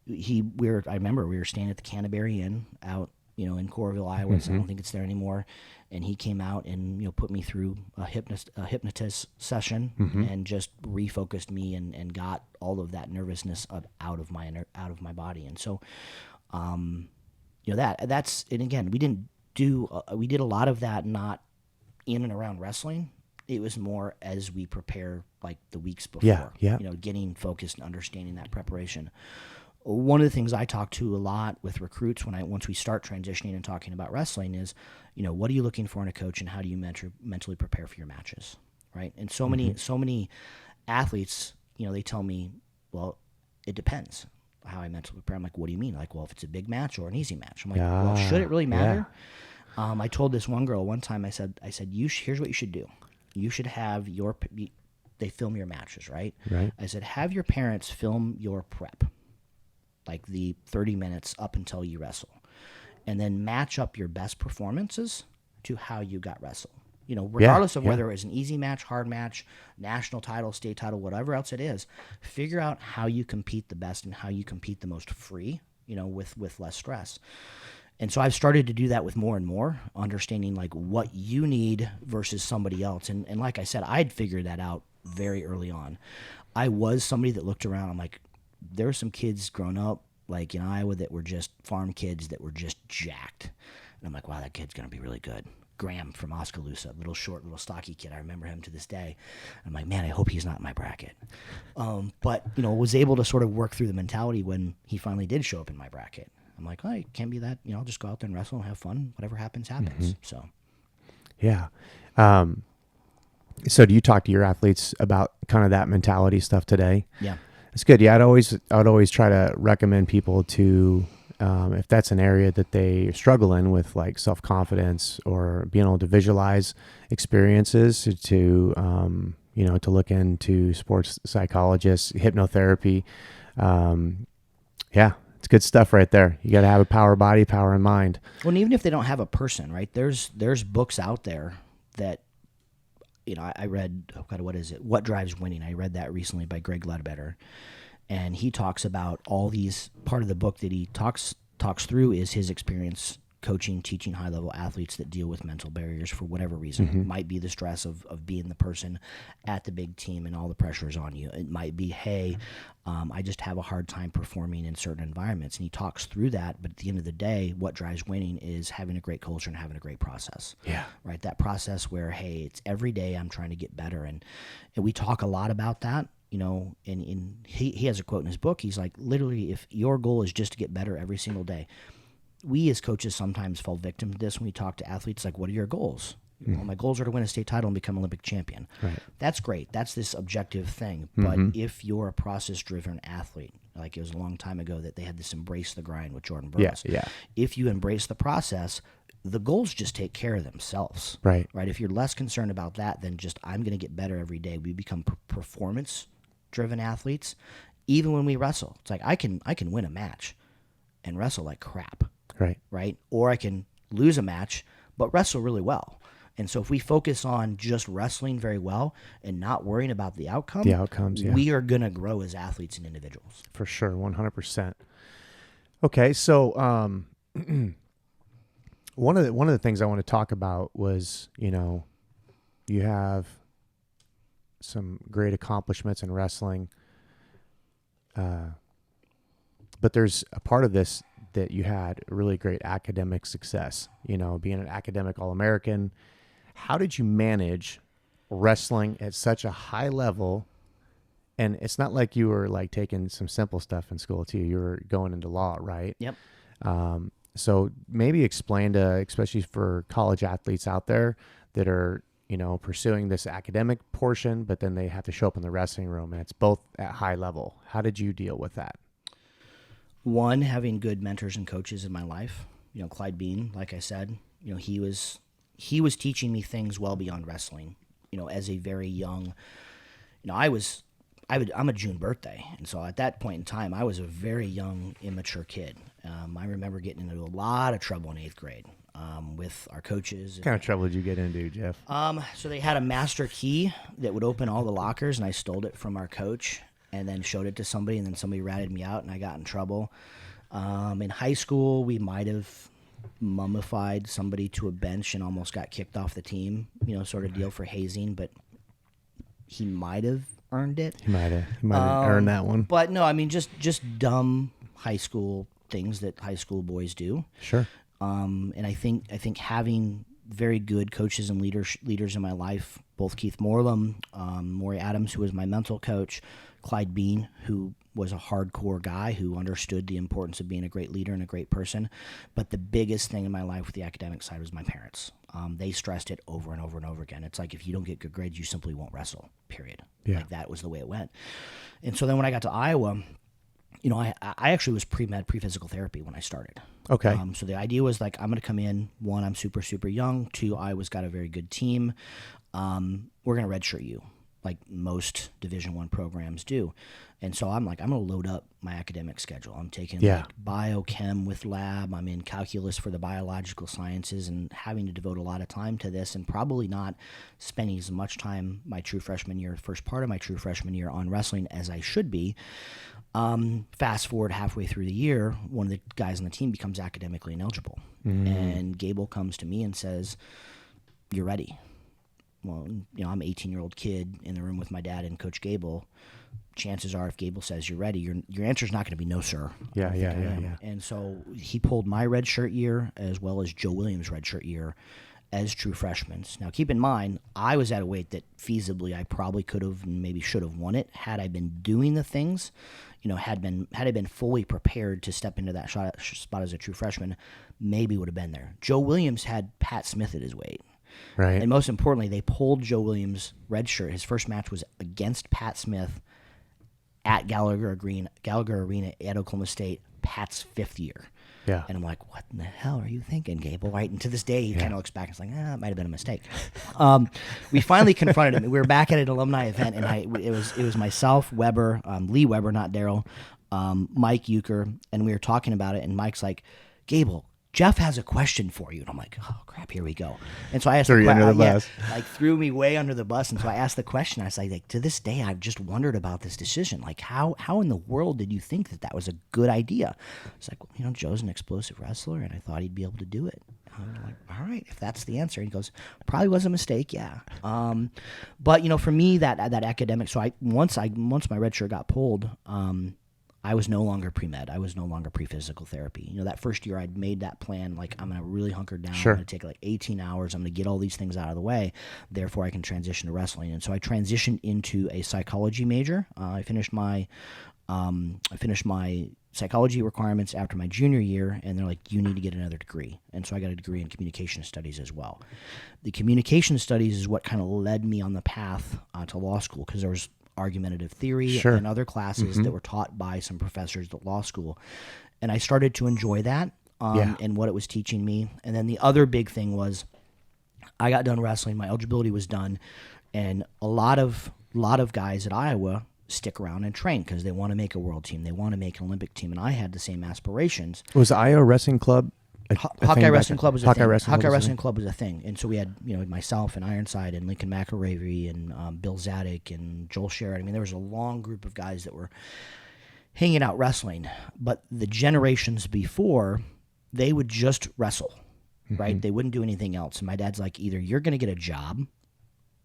S2: I remember we were staying at the Canterbury Inn out, in Coralville, Iowa. So I don't think it's there anymore. And he came out and put me through a hypnotist session and just refocused me and got all of that nervousness out of my body. And so, that's and again we did a lot of that not in and around wrestling. It was more as we prepare like the weeks before. Getting focused and understanding that preparation. One of the things I talk to a lot with recruits once we start transitioning and talking about wrestling is, what are you looking for in a coach and how do you mentally prepare for your matches, right? And so many athletes, they tell me, well, it depends how I mentally prepare. I'm like, what do you mean? Like, well, if it's a big match or an easy match, I'm like, well, should it really matter? I told this one girl one time, I said, here's what you should do. You should have they film your matches, right?
S1: Right.
S2: I said, have your parents film your prep. Like the 30 minutes up until you wrestle, and then match up your best performances to how you got wrestled. Regardless of whether it's an easy match, hard match, national title, state title, whatever else it is, figure out how you compete the best and how you compete the most free, with less stress. And so I've started to do that with more and more, understanding like what you need versus somebody else. And like I said, I'd figured that out very early on. I was somebody that looked around, I'm like, there were some kids growing up, like in Iowa, that were just farm kids that were just jacked. And I'm like, wow, that kid's going to be really good. Graham from Oskaloosa, little short, little stocky kid. I remember him to this day. I'm like, man, I hope he's not in my bracket. But, was able to sort of work through the mentality when he finally did show up in my bracket. I'm like, oh, it can't be that. I'll just go out there and wrestle and have fun. Whatever happens, happens. So,
S1: yeah. So do you talk to your athletes about kind of that mentality stuff today?
S2: Yeah.
S1: It's good. Yeah, I'd always try to recommend people to, if that's an area that they struggle in with, like self-confidence or being able to visualize experiences, to look into sports psychologists, hypnotherapy. Yeah, it's good stuff right there. You got to have a power body, power in mind.
S2: Well, and even if they don't have a person, right? There's books out there that, I read, what is it? What Drives Winning? I read that recently by Greg Ledbetter. And he talks about all these, part of the book that he talks through is his experience coaching, teaching high-level athletes that deal with mental barriers for whatever reason. It might be the stress of being the person at the big team and all the pressure is on you. It might be, hey, I just have a hard time performing in certain environments. And he talks through that, but at the end of the day, what drives winning is having a great culture and having a great process.
S1: Yeah.
S2: Right? That process where, hey, it's every day I'm trying to get better. And we talk a lot about that. And he has a quote in his book. He's like, literally, if your goal is just to get better every single day, we as coaches sometimes fall victim to this when we talk to athletes, like, what are your goals? Well, my goals are to win a state title and become an Olympic champion. Right. That's great. That's this objective thing. But if you're a process-driven athlete, like it was a long time ago that they had this embrace the grind with Jordan Burroughs.
S1: Yeah.
S2: If you embrace the process, the goals just take care of themselves.
S1: Right.
S2: If you're less concerned about that than just, I'm going to get better every day, we become performance-driven athletes. Even when we wrestle, it's like I can win a match and wrestle like crap. Right. Or I can lose a match but wrestle really well. And so if we focus on just wrestling very well and not worrying about the outcomes, we are going to grow as athletes and individuals.
S1: For sure, 100%. Okay, so one of the things I want to talk about was, you have some great accomplishments in wrestling, but there's a part of this that you had really great academic success, being an academic All-American. How did you manage wrestling at such a high level? And it's not like you were like taking some simple stuff in school too. You were going into law, right?
S2: Yep.
S1: So maybe explain to, especially for college athletes out there that are, pursuing this academic portion, but then they have to show up in the wrestling room and it's both at high level. How did you deal with that?
S2: One, having good mentors and coaches in my life. Clyde Bean, like I said, he was teaching me things well beyond wrestling. As a very young, I'm a June birthday, and so at that point in time, I was a very young, immature kid. I remember getting into a lot of trouble in 8th grade with our coaches.
S1: What kind of trouble did you get into, Jeff?
S2: So they had a master key that would open all the lockers, and I stole it from our coach and then showed it to somebody, and then somebody ratted me out, and I got in trouble. In high school, we might have mummified somebody to a bench and almost got kicked off the team, sort of deal for hazing, but he might have earned it.
S1: He might have earned that one.
S2: But no, just dumb high school things that high school boys do.
S1: Sure.
S2: And I think having very good coaches and leaders in my life, both Keith Morlam, Maury Adams, who was my mental coach, Clyde Bean, who was a hardcore guy who understood the importance of being a great leader and a great person. But the biggest thing in my life with the academic side was my parents. They stressed it over and over and over again. It's like, if you don't get good grades, you simply won't wrestle, period.
S1: Yeah.
S2: Like, that was the way it went. And so then when I got to Iowa, I actually was pre-med, pre-physical therapy when I started.
S1: Okay.
S2: So the idea was like, I'm going to come in. 1, I'm super, super young. 2, Iowa's got a very good team. We're going to redshirt you, like most Division I programs do. And so I'm like, I'm going to load up my academic schedule. I'm taking like biochem with lab. I'm in calculus for the biological sciences and having to devote a lot of time to this and probably not spending as much time my true freshman year, first part of my true freshman year on wrestling as I should be. Fast forward halfway through the year, one of the guys on the team becomes academically ineligible. And Gable comes to me and says, "You're ready." Well, I'm an 18-year-old kid in the room with my dad and Coach Gable. Chances are, if Gable says you're ready, your answer's not going to be no, sir.
S1: Yeah.
S2: And so he pulled my red shirt year as well as Joe Williams' red shirt year as true freshmen. Now, keep in mind, I was at a weight that feasibly I probably could have and maybe should have won it had I been doing the things, had I been fully prepared to step into that spot as a true freshman, maybe would have been there. Joe Williams had Pat Smith at his weight.
S1: Right.
S2: And most importantly, they pulled Joe Williams' red shirt. His first match was against Pat Smith at Gallagher Arena at Oklahoma State, Pat's 5th year.
S1: Yeah.
S2: And I'm like, what in the hell are you thinking, Gable? Right? And to this day, he kind of looks back and is like, it might have been a mistake. We finally confronted him. We were back at an alumni event, and it was myself, Weber, Lee Weber, not Daryl, Mike Euchre, and we were talking about it, and Mike's like, Gable, Jeff has a question for you. And I'm like, oh, crap, here we go. And so I asked
S1: Threw you under the bus.
S2: Threw me way under the bus. And so I asked the question. I was like, to this day, I've just wondered about this decision. Like, how in the world did you think that was a good idea? It's like, well, Joe's an explosive wrestler, and I thought he'd be able to do it. I'm like, all right, if that's the answer. And he goes, probably was a mistake, yeah. But, for me, that academic, so once my red shirt got pulled, I was no longer pre-med. I was no longer pre-physical therapy. That first year I'd made that plan, like I'm going to really hunker down.
S1: Sure.
S2: I'm going to take like 18 hours. I'm going to get all these things out of the way. Therefore, I can transition to wrestling. And so I transitioned into a psychology major. I finished my psychology requirements after my junior year, and they're like, you need to get another degree. And so I got a degree in communication studies as well. The communication studies is what kind of led me on the path to law school, because there was argumentative theory and other classes that were taught by some professors at law school. And I started to enjoy that and what it was teaching me. And then the other big thing was I got done wrestling. My eligibility was done. And a lot of guys at Iowa stick around and train because they want to make a world team. They want to make an Olympic team. And I had the same aspirations.
S1: Was the Iowa Wrestling Club
S2: Hawkeye Wrestling Club was a thing.
S1: Hawkeye
S2: Wrestling Club was a thing. And so we had, myself and Ironside and Lincoln McElravy and Bill Zadek and Joel Sherrod. I mean, there was a long group of guys that were hanging out wrestling. But the generations before, they would just wrestle, right? They wouldn't do anything else. And my dad's like, either you're going to get a job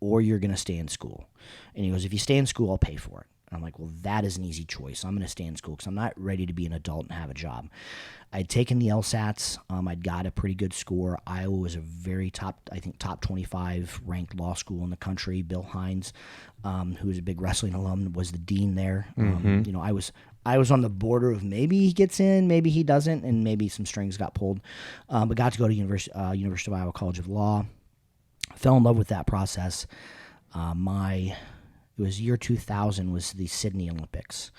S2: or you're going to stay in school. And he goes, if you stay in school, I'll pay for it. And I'm like, well, that is an easy choice. I'm going to stay in school because I'm not ready to be an adult and have a job. I'd taken the LSATs. I'd got a pretty good score. Iowa was a very top 25 ranked law school in the country. Bill Hines, who was a big wrestling alum, was the dean there. I was on the border of maybe he gets in, maybe he doesn't, and maybe some strings got pulled. But got to go to University of Iowa College of Law. Fell in love with that process. It was year 2000 was the Sydney Olympics.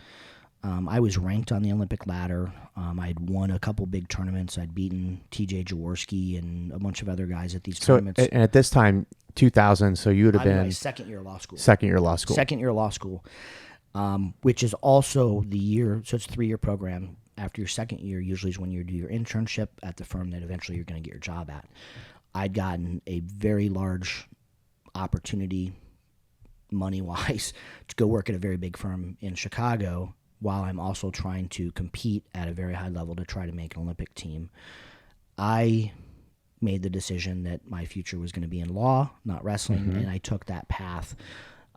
S2: I was ranked on the Olympic ladder. I had won a couple big tournaments. I'd beaten T.J. Jaworski and a bunch of other guys at these tournaments.
S1: And at this time, 2000, so you would have been...
S2: second year law school.
S1: Second year law school.
S2: Second year law school, which is also the year, so it's a 3-year program. After your second year, usually is when you do your internship at the firm that eventually you're going to get your job at. I'd gotten a very large opportunity, money-wise, to go work at a very big firm in Chicago while I'm also trying to compete at a very high level to try to make an Olympic team. I made the decision that my future was going to be in law, not wrestling, and I took that path.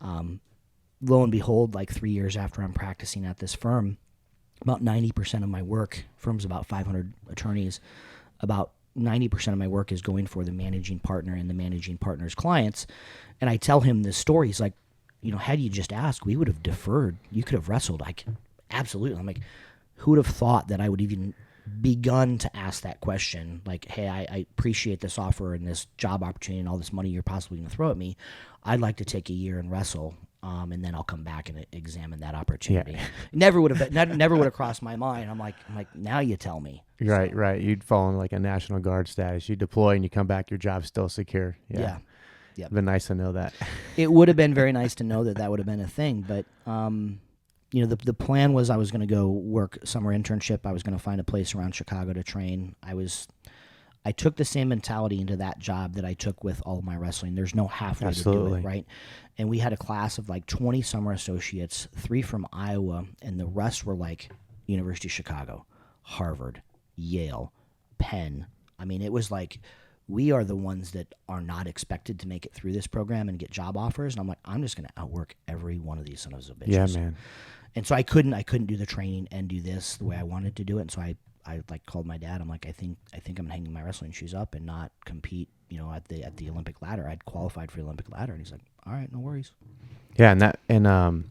S2: Lo and behold, like 3 years after I'm practicing at this firm, about 90% of my work, firm's about 500 attorneys, about 90% of my work is going for the managing partner and the managing partner's clients. And I tell him this story. He's like, had you just asked, we would have deferred. You could have wrestled. Absolutely. I'm like, who would have thought that I would even begun to ask that question? Like, hey, I appreciate this offer and this job opportunity and all this money you're possibly going to throw at me. I'd like to take a year and wrestle, and then I'll come back and examine that opportunity. Yeah. Never would have crossed my mind. I'm like, now you tell me.
S1: Right, so. Right. You'd fall in like a National Guard status. You deploy and you come back, your job's still secure. Yeah. Yep. It'd been nice to know that.
S2: It would have been very nice to know that would have been a thing. But, the plan was I was going to go work summer internship. I was going to find a place around Chicago to train. I took the same mentality into that job that I took with all of my wrestling. There's no halfway to do it, right? And we had a class of like 20 summer associates, 3 from Iowa, and the rest were like University of Chicago, Harvard, Yale, Penn. I mean, it was like we are the ones that are not expected to make it through this program and get job offers. And I'm like, I'm just going to outwork every one of these sons of bitches.
S1: Yeah, man.
S2: And so I couldn't do the training and do this the way I wanted to do it. And so I I like called my dad. I'm like, I think I'm hanging my wrestling shoes up and not compete, at the Olympic ladder. I'd qualified for the Olympic ladder. And he's like, all right, no worries.
S1: Yeah. And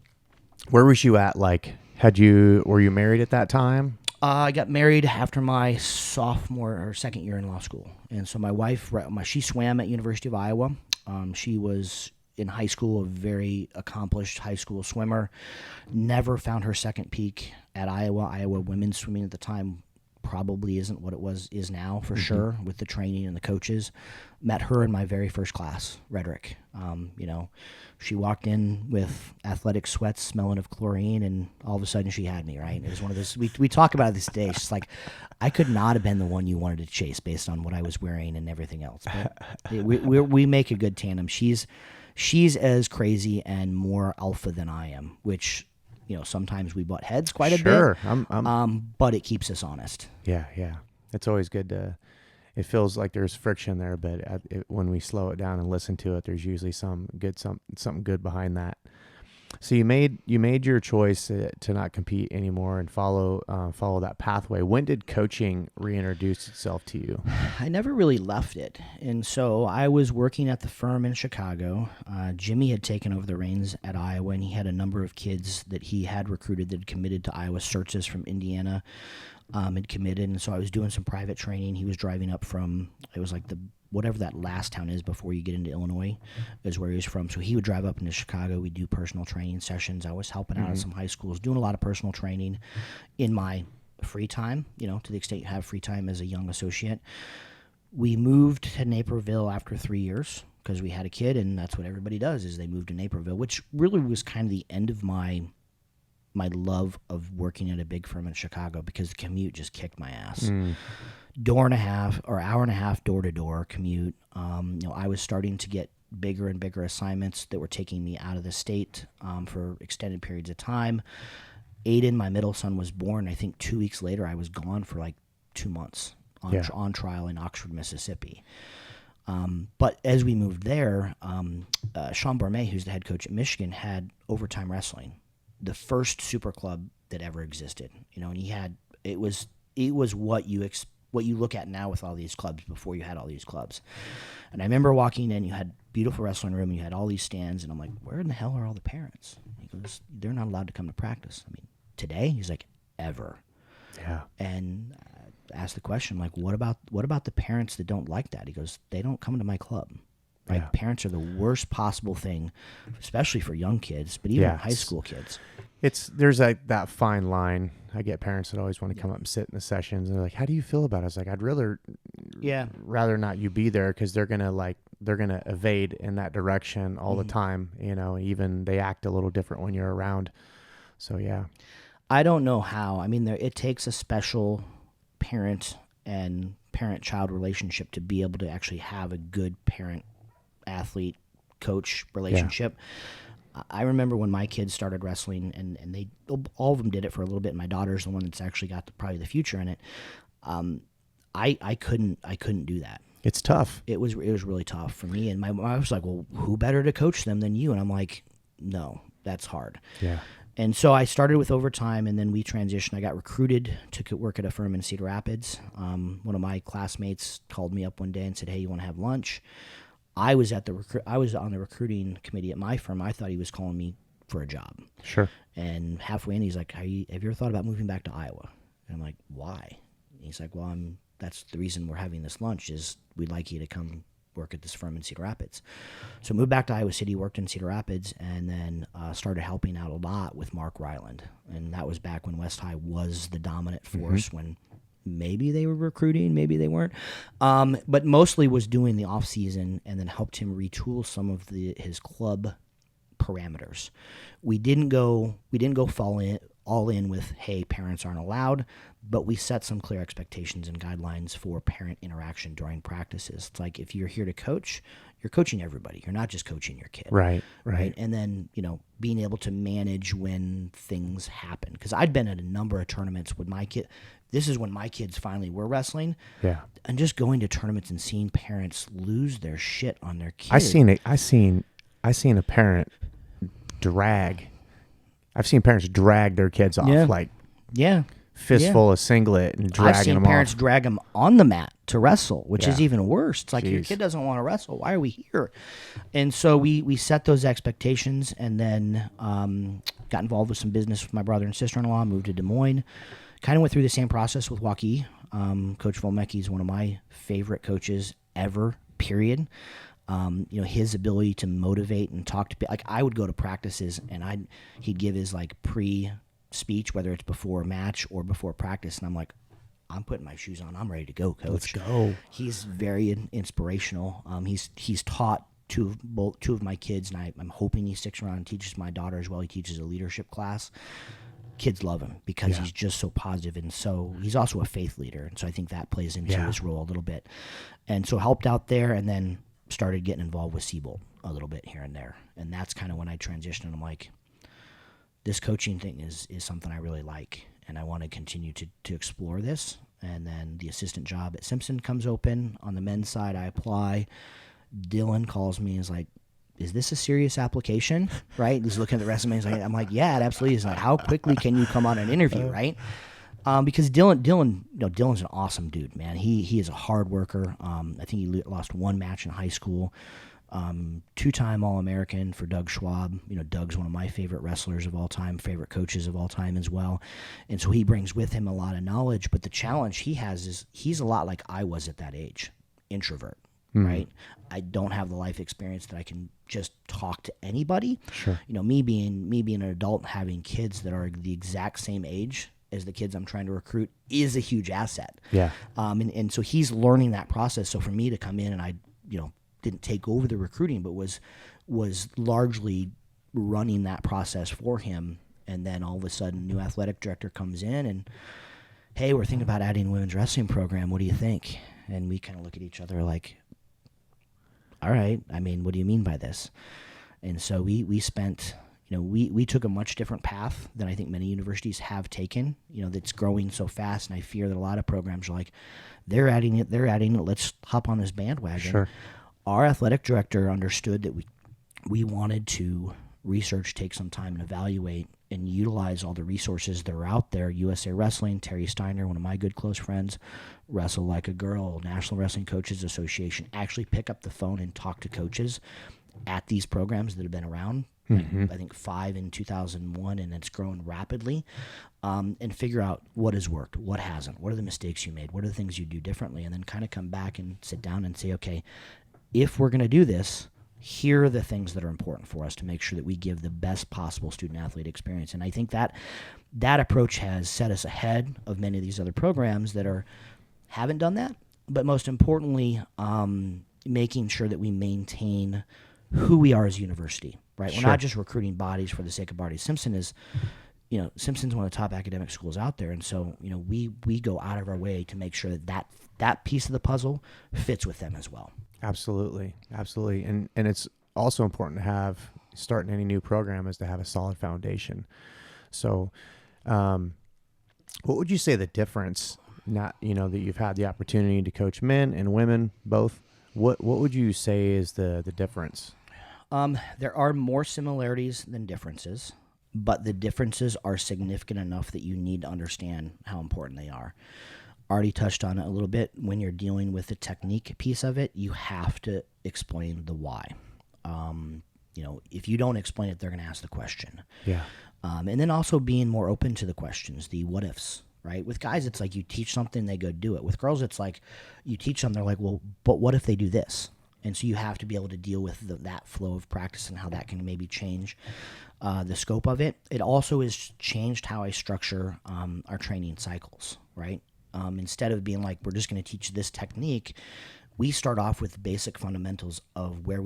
S1: where was you at? Like, were you married at that time?
S2: I got married after my sophomore or second year in law school. And so my wife, she swam at University of Iowa. She was in high school a very accomplished high school swimmer. Never found her second peak at Iowa. Iowa women's swimming at the time probably isn't what it is now, for sure, with the training and the coaches. Met her in my very first class, rhetoric. She walked in with athletic sweats smelling of chlorine, and all of a sudden she had me, right? It was one of those, we talk about it this day. She's like, I could not have been the one you wanted to chase based on what I was wearing and everything else. But we make a good tandem. She's as crazy and more alpha than I am, which, sometimes we butt heads quite a bit.
S1: Sure.
S2: But it keeps us honest.
S1: Yeah. It's always good it feels like there's friction there, but when we slow it down and listen to it, there's usually something good behind that. So you made your choice to not compete anymore and follow that pathway. When did coaching reintroduce itself to you?
S2: I never really left it. And so I was working at the firm in Chicago. Jimmy had taken over the reins at Iowa, and he had a number of kids that he had recruited that had committed to Iowa. Searches from Indiana had committed. And so I was doing some private training. He was driving up from, it was like whatever that last town is before you get into Illinois is where he was from. So he would drive up into Chicago. We'd do personal training sessions. I was helping out at some high schools, doing a lot of personal training in my free time, to the extent you have free time as a young associate. We moved to Naperville after 3 years because we had a kid, and that's what everybody does is they move to Naperville, which really was kind of the end of my love of working at a big firm in Chicago because the commute just kicked my ass. Hour and a half door-to-door commute. I was starting to get bigger and bigger assignments that were taking me out of the state for extended periods of time. Aiden, my middle son, was born. I think 2 weeks later, I was gone for like 2 months on trial in Oxford, Mississippi. But as we moved there, Sean Bormet, who's the head coach at Michigan, had Overtime Wrestling, the first super club that ever existed. And it was what you look at now with all these clubs before you had all these clubs. And I remember walking in, you had beautiful wrestling room, and you had all these stands, and I'm like, where in the hell are all the parents? He goes, they're not allowed to come to practice. I mean, today? He's like, ever.
S1: Yeah.
S2: And asked the question, like, what about the parents that don't like that? He goes, they don't come to my club. Right? Yeah. Parents are the worst possible thing, especially for young kids, but even high school kids.
S1: There's that fine line. I get parents that always want to come up and sit in the sessions, and they're like, "How do you feel about it?" I was like, "I'd rather not you be there because they're gonna evade in that direction all the time. Even they act a little different when you're around." So yeah,
S2: I don't know how. I mean, it takes a special parent and parent-child relationship to be able to actually have a good parent-athlete-coach relationship. Yeah. I remember when my kids started wrestling, and they all of them did it for a little bit. And my daughter's the one that's actually got probably the future in it. I couldn't do that.
S1: It's tough.
S2: It was really tough for me. And my wife was like, "Well, who better to coach them than you?" And I'm like, "No, that's hard."
S1: Yeah.
S2: And so I started with Overtime, and then we transitioned. I got recruited to work at a firm in Cedar Rapids. One of my classmates called me up one day and said, "Hey, you want to have lunch?" I was on the recruiting committee at my firm. I thought he was calling me for a job.
S1: Sure.
S2: And halfway in, he's like, have you ever thought about moving back to Iowa? And I'm like, why? And he's like, well, that's the reason we're having this lunch is we'd like you to come work at this firm in Cedar Rapids. So I moved back to Iowa City, worked in Cedar Rapids, and then started helping out a lot with Mark Ryland. And that was back when West High was the dominant force, when maybe they were recruiting, maybe they weren't, but mostly was doing the off season, and then helped him retool some of his club parameters. We didn't go all in with, hey, parents aren't allowed, but we set some clear expectations and guidelines for parent interaction during practices. It's like, if you're here to coach, you're coaching everybody. You're not just coaching your kid.
S1: Right.
S2: And then, being able to manage when things happen. Because I'd been at a number of tournaments with my kid. This is when my kids finally were wrestling.
S1: Yeah.
S2: And just going to tournaments and seeing parents lose their shit on their kids.
S1: I seen a parent drag. I've seen parents drag their kids off, fistful of singlet and
S2: I've
S1: dragging
S2: seen
S1: them
S2: parents
S1: off.
S2: drag them on the mat to wrestle, which is
S1: Yeah.
S2: even worse. It's like your kid doesn't want to wrestle. Why are we here? And so we set those expectations, and then got involved with some business with my brother and sister-in-law, moved to Des Moines. Kind of went through the same process with Hawkeyes. Coach Volmecki is one of my favorite coaches ever, period. His ability to motivate and talk to people. Like, I would go to practices, and he'd give his like pre-speech, whether it's before a match or before practice, and I'm like, I'm putting my shoes on. I'm ready to go, coach.
S1: Let's go.
S2: He's very inspirational. He's taught two of my kids, and I'm hoping he sticks around and teaches my daughter as well. He teaches a leadership class. Kids love him because he's just so positive, and so he's also a faith leader, and so I think that plays into his role a little bit. And so helped out there, and then started getting involved with Seabolt a little bit here and there, and that's kind of when I transitioned. And I'm like, this coaching thing is something I really like, and I want to continue to explore this. And then the assistant job at Simpson comes open. On the men's side, I apply. Dylan calls me and is like, is this a serious application? Right? He's looking at the resume. He's like, I'm like, yeah, it absolutely is. Like, how quickly can you come on an interview, right? Because Dylan's an awesome dude, man. He is a hard worker. I think he lost one match in high school. 2-time All-American for Doug Schwab. Doug's one of my favorite wrestlers of all time, favorite coaches of all time as well. And so he brings with him a lot of knowledge. But the challenge he has is he's a lot like I was at that age, introvert. Right? I don't have the life experience that I can just talk to anybody.
S1: Sure.
S2: Me being an adult and having kids that are the exact same age as the kids I'm trying to recruit is a huge asset.
S1: Yeah.
S2: And so he's learning that process. So for me to come in, and I, didn't take over the recruiting, but was largely running that process for him. And then all of a sudden, new athletic director comes in and, hey, we're thinking about adding a women's wrestling program. What do you think? And we kind of look at each other like, all right, I mean, what do you mean by this? And so we spent, we took a much different path than I think many universities have taken, that's growing so fast. And I fear that a lot of programs are like, they're adding it, let's hop on this bandwagon.
S1: Sure.
S2: Our athletic director understood that we wanted to research, take some time and evaluate and utilize all the resources that are out there. USA Wrestling, Terry Steiner, one of my good close friends, Wrestle Like a Girl, National Wrestling Coaches Association, actually pick up the phone and talk to coaches at these programs that have been around. I think 5 in 2001, and it's grown rapidly, and figure out what has worked, what hasn't, what are the mistakes you made, what are the things you do differently, and then kind of come back and sit down and say, okay, if we're going to do this, here are the things that are important for us to make sure that we give the best possible student-athlete experience. And I think that approach has set us ahead of many of these other programs that haven't done that, but most importantly, making sure that we maintain who we are as a university, right?
S1: Sure.
S2: We're not just recruiting bodies for the sake of bodies. Simpson's one of the top academic schools out there, and so we go out of our way to make sure that piece of the puzzle fits with them as well.
S1: Absolutely. And it's also important to have, starting any new program, is to have a solid foundation. So what would you say the difference, that you've had the opportunity to coach men and women both, what would you say is the difference?
S2: There are more similarities than differences, but the differences are significant enough that you need to understand how important they are. Already touched on it a little bit. When you're dealing with the technique piece of it, you have to explain the why. If you don't explain it, they're going to ask the question.
S1: Yeah.
S2: And then also being more open to the questions, the what ifs, right? With guys, it's like you teach something, they go do it. With girls, it's like you teach them, they're like, well, but what if they do this? And so you have to be able to deal with that flow of practice and how that can maybe change the scope of it. It also has changed how I structure our training cycles, right? Instead of being like, we're just going to teach this technique, we start off with basic fundamentals of what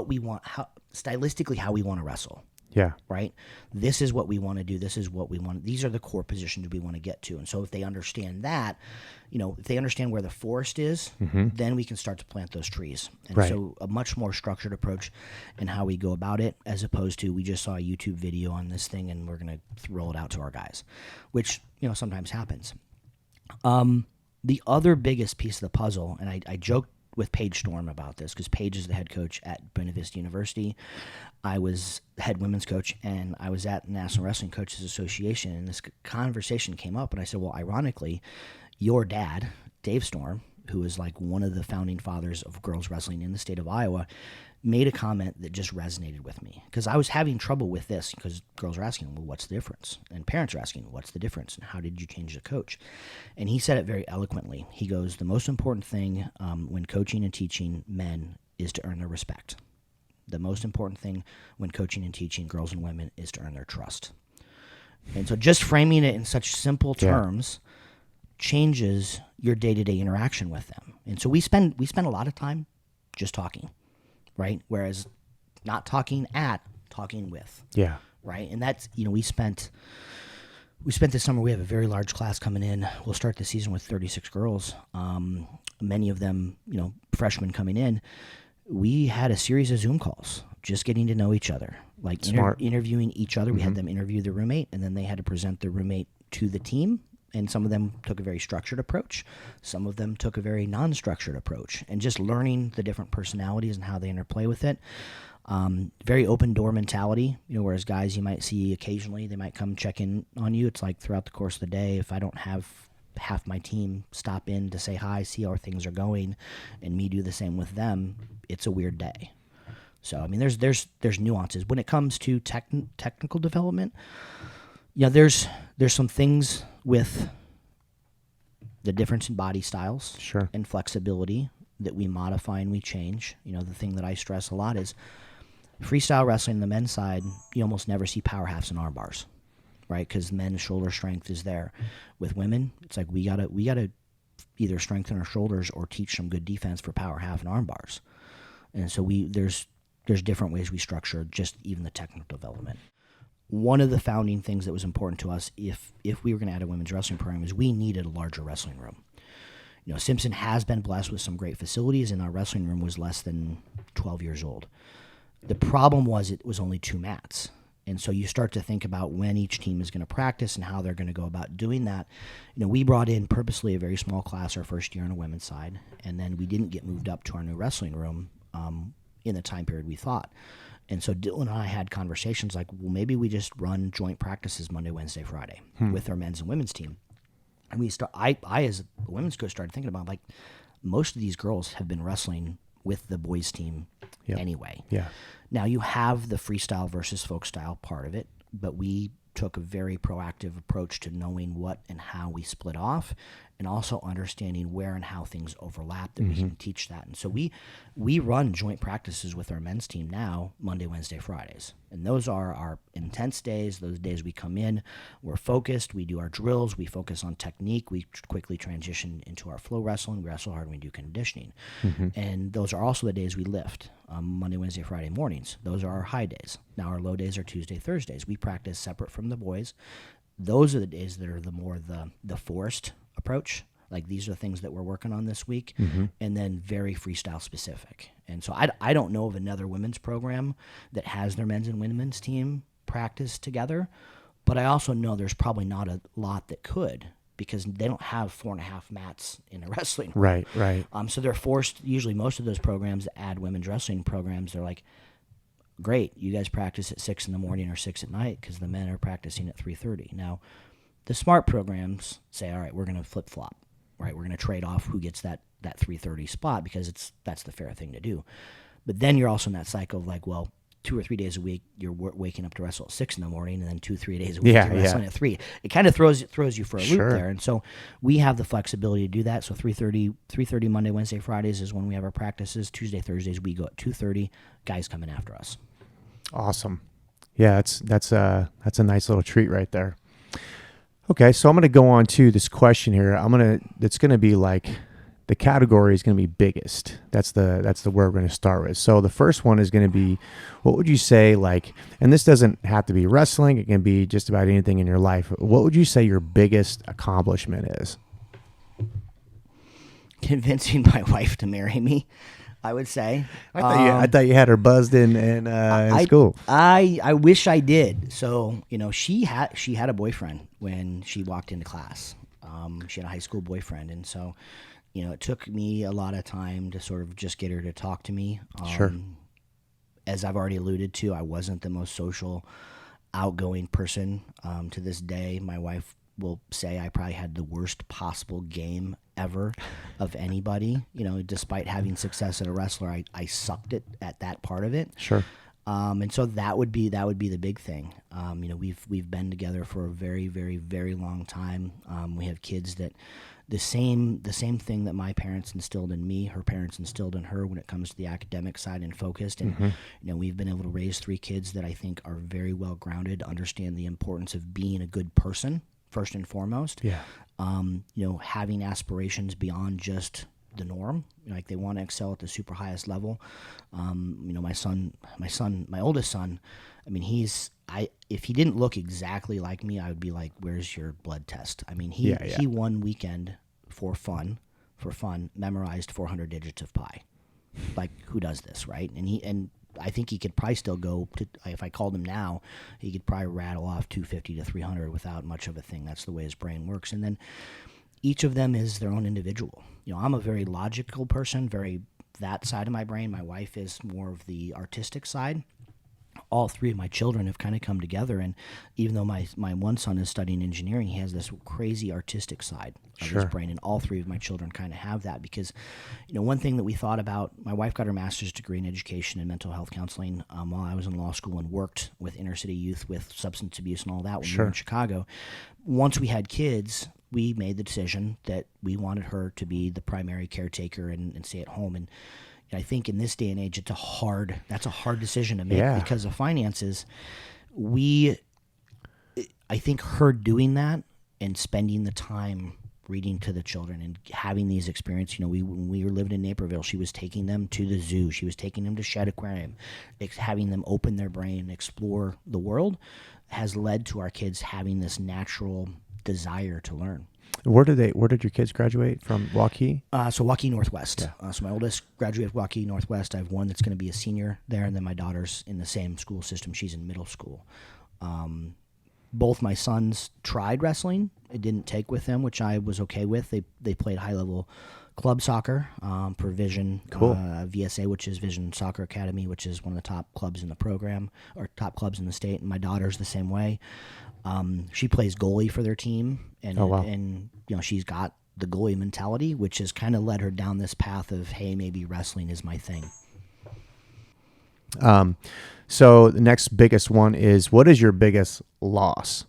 S2: we want, how stylistically, how we want to wrestle.
S1: Yeah.
S2: Right? This is what we want to do. This is what we want. These are the core positions we want to get to. And so if they understand that, if they understand where the forest is, then we can start to plant those trees. And
S1: Right.
S2: so a much more structured approach in how we go about it, as opposed to we just saw a YouTube video on this thing and we're going to roll it out to our guys, which, sometimes happens. The other biggest piece of the puzzle, and I joked with Paige Storm about this, because Paige is the head coach at Buena Vista University. I was the head women's coach, and I was at the National Wrestling Coaches Association, and this conversation came up, and I said, well, ironically, your dad, Dave Storm, who is like one of the founding fathers of girls wrestling in the state of Iowa, made a comment that just resonated with me, because I was having trouble with this, because girls are asking, well, what's the difference? And parents are asking, what's the difference? And how did you change the coach? And he said it very eloquently. He goes, the most important thing when coaching and teaching men is to earn their respect. The most important thing when coaching and teaching girls and women is to earn their trust. And so just framing it in such simple terms changes your day-to-day interaction with them. And so we spend a lot of time just talking, right? Whereas not talking with. Yeah. Right? And that's, we spent this summer, we have a very large class coming in. We'll start the season with 36 girls. Many of them, freshmen coming in. We had a series of Zoom calls, just getting to know each other, like interviewing each other. We had them interview their roommate, and then they had to present their roommate to the team. And some of them took a very structured approach. Some of them took a very non-structured approach, and just learning the different personalities and how they interplay with it. Very open door mentality, whereas guys you might see occasionally, they might come check in on you. It's like throughout the course of the day, if I don't have half my team stop in to say hi, see how things are going, and me do the same with them, it's a weird day. So, I mean, there's nuances. When it comes to technical development, there's some things with the difference in body styles and flexibility that we modify and we change. The thing that I stress a lot is freestyle wrestling on the men's side, you almost never see power halves and arm bars, right? Because men's shoulder strength is there. With women, it's like we gotta either strengthen our shoulders or teach some good defense for power half and arm bars. And so there's different ways we structure just even the technical development. One of the founding things that was important to us, if we were going to add a women's wrestling program, is we needed a larger wrestling room. Simpson has been blessed with some great facilities, and our wrestling room was less than 12 years old. The problem was it was only 2 mats. And so you start to think about when each team is going to practice and how they're going to go about doing that. We brought in purposely a very small class our first year on the women's side, and then we didn't get moved up to our new wrestling room in the time period we thought. And so Dylan and I had conversations like, well, maybe we just run joint practices Monday, Wednesday, Friday with our men's and women's team. And I as a women's coach started thinking about, like, most of these girls have been wrestling with the boys team anyway. Yeah. Now you have the freestyle versus folk style part of it, but we took a very proactive approach to knowing what and how we split off, and also understanding where and how things overlap that we can teach that. And so we run joint practices with our men's team now Monday, Wednesday, Fridays. And those are our intense days. Those days we come in, we're focused, we do our drills, we focus on technique, we quickly transition into our flow wrestling, we wrestle hard, and we do conditioning. And those are also the days we lift, Monday, Wednesday, Friday mornings. Those are our high days. Now our low days are Tuesday, Thursdays. We practice separate from the boys. Those are the days that are the forced approach. Like, these are things that we're working on this week, and then very freestyle specific. And so I don't know of another women's program that has their men's and women's team practice together, but I also know there's probably not a lot that could, because they don't have 4.5 mats in a wrestling room. Right. So they're forced, usually most of those programs that add women's wrestling programs, they're like, great, you guys practice at 6 in the morning or 6 at night because the men are practicing at 3:30. Now, the smart programs say, all right, we're going to flip-flop, right? We're going to trade off who gets that 3:30 spot, because that's the fair thing to do. But then you're also in that cycle of like, well, 2 or 3 days a week, you're waking up to wrestle at 6 in the morning, and then 2-3 days a week, you're wrestling at 3. It kind of throws you for a loop there. And so we have the flexibility to do that. So 3:30 Monday, Wednesday, Fridays is when we have our practices. Tuesday, Thursdays, we go at 2:30. Guys coming after us.
S1: Awesome. Yeah, that's a nice little treat right there. Okay, so I'm going to go on to this question here. It's going to be like, the category is going to be biggest. That's the word we're going to start with. So the first one is going to be, what would you say, like, and this doesn't have to be wrestling, it can be just about anything in your life. What would you say your biggest accomplishment is?
S2: Convincing my wife to marry me, I would say.
S1: I thought you had her buzzed in school.
S2: I wish I did. So, she had a boyfriend when she walked into class. She had a high school boyfriend, and so it took me a lot of time to sort of just get her to talk to me.
S1: Sure.
S2: As I've already alluded to, I wasn't the most social, outgoing person. To this day, my wife will say I probably had the worst possible game ever of anybody. Despite having success as a wrestler, I sucked at that part of it.
S1: Sure.
S2: And so that would be the big thing. We've been together for a very, very, very long time. We have kids that the same thing that my parents instilled in me, her parents instilled in her when it comes to the academic side and focused. And we've been able to raise 3 kids that I think are very well grounded, understand the importance of being a good person first and foremost.
S1: Yeah.
S2: Having aspirations beyond just the norm. Like they want to excel at the super highest level. My oldest son, I mean, if he didn't look exactly like me, I would be like, where's your blood test? I mean, he one weekend for fun, memorized 400 digits of pi. Like, who does this, right? And I think he could probably still go to, if I called him now, he could probably rattle off 250 to 300 without much of a thing. That's the way his brain works. And then each of them is their own individual. I'm a very logical person, very that side of my brain. My wife is more of the artistic side. All 3 of my children have kind of come together, and even though my one son is studying engineering, he has this crazy artistic side of his brain, and all 3 of my children kind of have that because, one thing that we thought about, my wife got her master's degree in education and mental health counseling while I was in law school and worked with inner city youth with substance abuse and all that when we were in Chicago. Once we had kids, we made the decision that we wanted her to be the primary caretaker and stay at home. And I think in this day and age, that's a hard decision to make because of finances. I think her doing that and spending the time reading to the children and having these experiences, when we were living in Naperville, she was taking them to the zoo. She was taking them to Shed Aquarium, having them open their brain and explore the world has led to our kids having this natural desire to learn.
S1: Where did your kids graduate from? Hawkeyes?
S2: So Hawkeyes Northwest.
S1: Yeah.
S2: So my oldest graduated from Hawkeyes Northwest. I have one that's going to be a senior there, and then my daughter's in the same school system. She's in middle school. Both my sons tried wrestling. It didn't take with them, which I was okay with. They played high-level club soccer for Vision, VSA, which is Vision Soccer Academy, which is one of the top clubs in the program, or top clubs in the state, and my daughter's the same way. She plays goalie for their team, and she's got the goalie mentality, which has kind of led her down this path of, hey, maybe wrestling is my thing.
S1: So the next biggest one is, what is your biggest loss?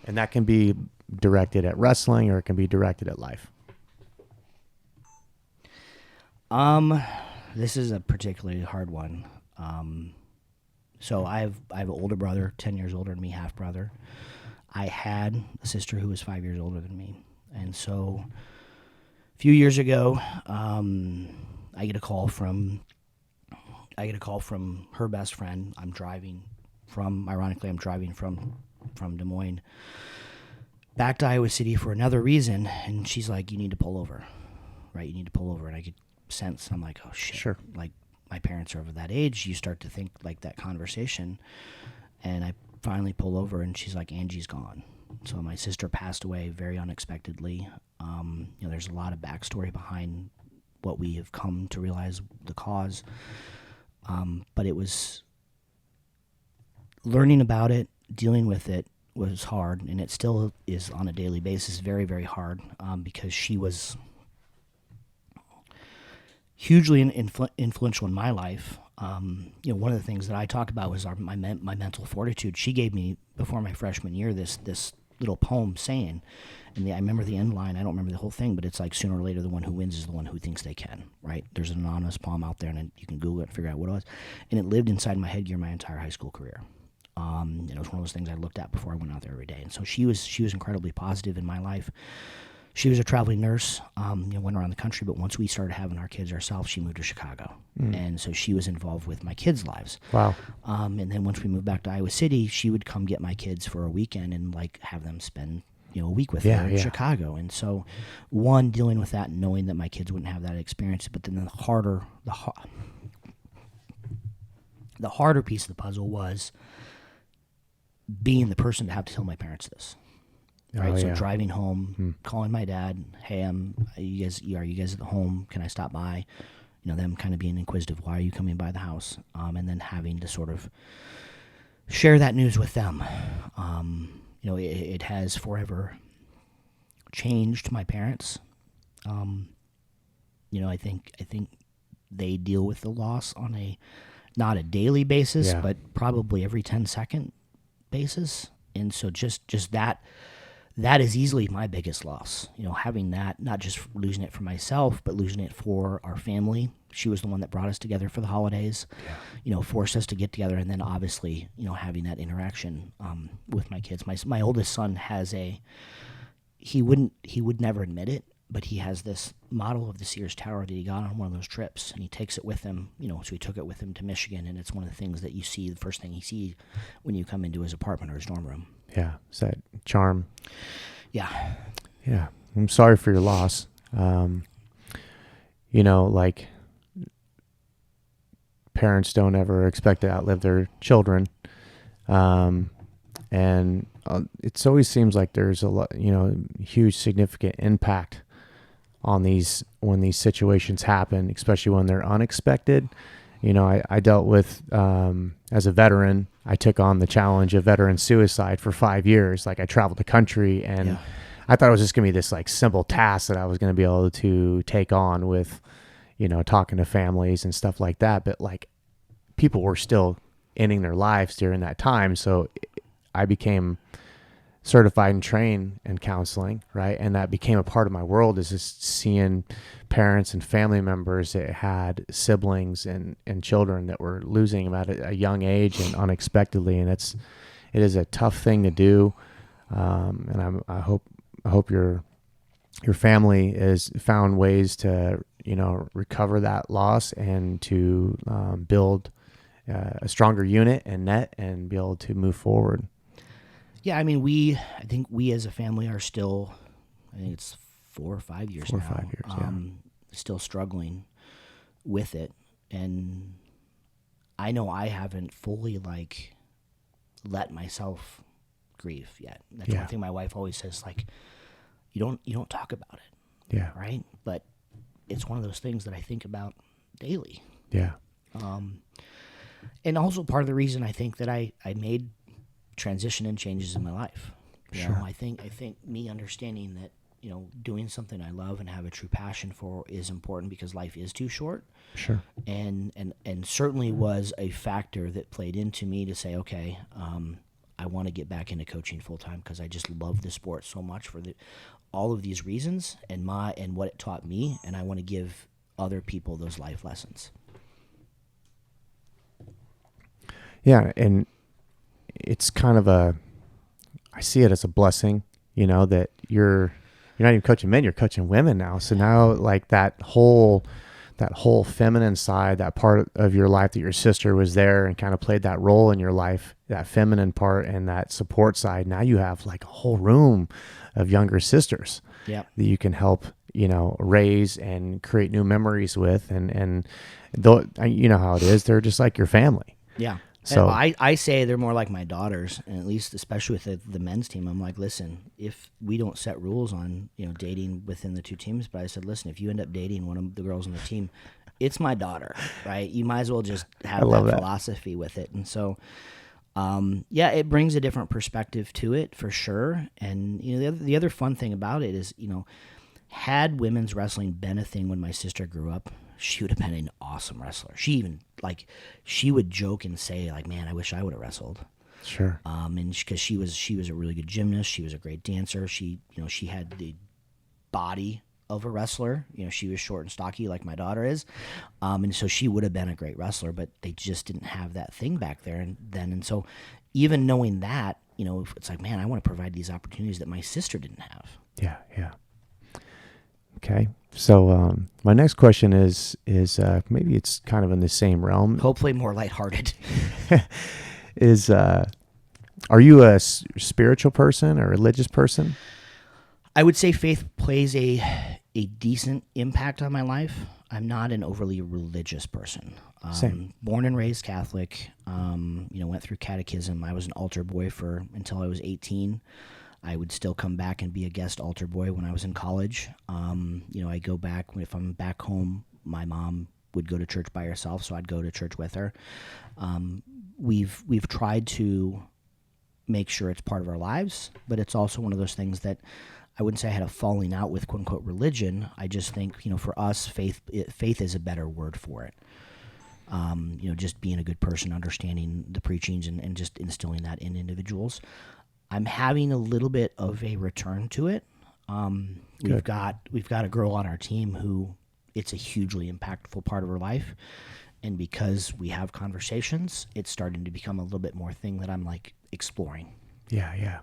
S1: And that can be directed at wrestling or it can be directed at life.
S2: This is a particularly hard one. So I have an older brother, 10 years older than me, half brother. I had a sister who was 5 years older than me. And so a few years ago, I get a call from her best friend. I'm driving from Des Moines back to Iowa City for another reason. And she's like, you need to pull over, right? You need to pull over. And I could sense, I'm like, oh shit.
S1: Sure.
S2: Like, my parents are over that age. You start to think like that conversation. And I finally pull over and she's like, Angie's gone. So my sister passed away very unexpectedly. There's a lot of backstory behind what we have come to realize the cause. But it was learning about it, dealing with it was hard, and it still is on a daily basis very, very hard because she was hugely influential in my life. One of the things that I talk about was my mental fortitude. She gave me, before my freshman year, this little poem saying, and I remember the end line, I don't remember the whole thing, but it's like, sooner or later the one who wins is the one who thinks they can, right? There's an anonymous poem out there, and you can Google it and figure out what it was. And it lived inside my headgear my entire high school career. It was one of those things I looked at before I went out there every day. And so she was incredibly positive in my life. She was a traveling nurse, went around the country, but once we started having our kids ourselves, she moved to Chicago. And so she was involved with my kids' lives.
S1: Wow.
S2: And then once we moved back to Iowa City, she would come get my kids for a weekend and have them spend a week with her in Chicago. And so, one, dealing with that and knowing that my kids wouldn't have that experience, but then the harder piece of the puzzle was being the person to have to tell my parents this. right?
S1: Oh,
S2: So
S1: yeah.
S2: driving home, calling my dad, hey, are you guys at the home? Can I stop by? Them kind of being inquisitive, why are you coming by the house? And then having to sort of share that news with them. It has forever changed my parents. I think they deal with the loss on not a daily basis,
S1: Yeah.
S2: but probably every 10-second basis. And so just that is easily my biggest loss. Having that, not just losing it for myself, but losing it for our family. She was the one that brought us together for the holidays, forced us to get together. And then obviously, having that interaction with my kids. My oldest son has he would never admit it, but he has this model of the Sears Tower that he got on one of those trips, and he takes it with him, so he took it with him to Michigan, and it's one of the things that you see, the first thing you see when you come into his apartment or his dorm room.
S1: Yeah. Is that charm?
S2: Yeah.
S1: Yeah. I'm sorry for your loss. Like parents don't ever expect to outlive their children. And it always seems like there's a lot, huge significant impact on when these situations happen, especially when they're unexpected. I dealt with, as a veteran, I took on the challenge of veteran suicide for 5 years. Like I traveled the country and I thought it was just going to be this like simple task that I was going to be able to take on with, talking to families and stuff like that. But like people were still ending their lives during that time. So I became certified and trained in counseling, right? And that became a part of my world, is just seeing parents and family members that had siblings and children that were losing them at a young age and unexpectedly. And it is a tough thing to do. And I hope your family has found ways to, recover that loss and to build a stronger unit and net and be able to move forward.
S2: Yeah, I mean, I think we as a family are still, I think it's 4 or 5 years now.
S1: 4 or 5 years,
S2: still struggling with it. And I know I haven't fully, let myself grieve yet. That's one thing my wife always says, you don't talk about it.
S1: Yeah.
S2: Right? But it's one of those things that I think about daily.
S1: Yeah.
S2: And also part of the reason I think that I made transition and changes in my life. I think me understanding that, doing something I love and have a true passion for is important because life is too short.
S1: Sure.
S2: And certainly was a factor that played into me to say, okay, I want to get back into coaching full time because I just love the sport so much for all of these reasons and what it taught me, and I want to give other people those life lessons.
S1: Yeah, and it's kind of I see it as a blessing, that you're not even coaching men, you're coaching women now. So now like that whole feminine side, that part of your life that your sister was there and kind of played that role in your life, that feminine part and that support side. Now you have like a whole room of younger sisters that you can help, raise and create new memories with. And though, you know how it is, they're just like your family.
S2: Yeah.
S1: So
S2: I say they're more like my daughters, and at least especially with the men's team, I'm like, listen, if we don't set rules on dating within the two teams, but I said, listen, if you end up dating one of the girls on the team, it's my daughter, right? You might as well just have that philosophy with it. And so, it brings a different perspective to it for sure. And the other fun thing about it is, had women's wrestling been a thing when my sister grew up, she would have been an awesome wrestler. She even she would joke and say man, I wish I would have wrestled.
S1: Sure.
S2: And because she was a really good gymnast, she was a great dancer. She had the body of a wrestler. She was short and stocky like my daughter is, and so she would have been a great wrestler. But they just didn't have that thing back there and so even knowing that, it's like, man, I want to provide these opportunities that my sister didn't have.
S1: Yeah. Yeah. Okay. So my next question is maybe it's kind of in the same realm.
S2: Hopefully more lighthearted.
S1: Are you a spiritual person or religious person?
S2: I would say faith plays a decent impact on my life. I'm not an overly religious person.
S1: Same.
S2: Born and raised Catholic. Went through catechism. I was an altar boy until I was 18. I would still come back and be a guest altar boy when I was in college. I go back, if I'm back home, my mom would go to church by herself, so I'd go to church with her. We've tried to make sure it's part of our lives, but it's also one of those things that I wouldn't say I had a falling out with quote unquote religion. I just think, for us, faith is a better word for it. Just being a good person, understanding the preachings and just instilling that in individuals. I'm having a little bit of a return to it. We've got a girl on our team who it's a hugely impactful part of her life. And because we have conversations, it's starting to become a little bit more thing that I'm like exploring.
S1: Yeah.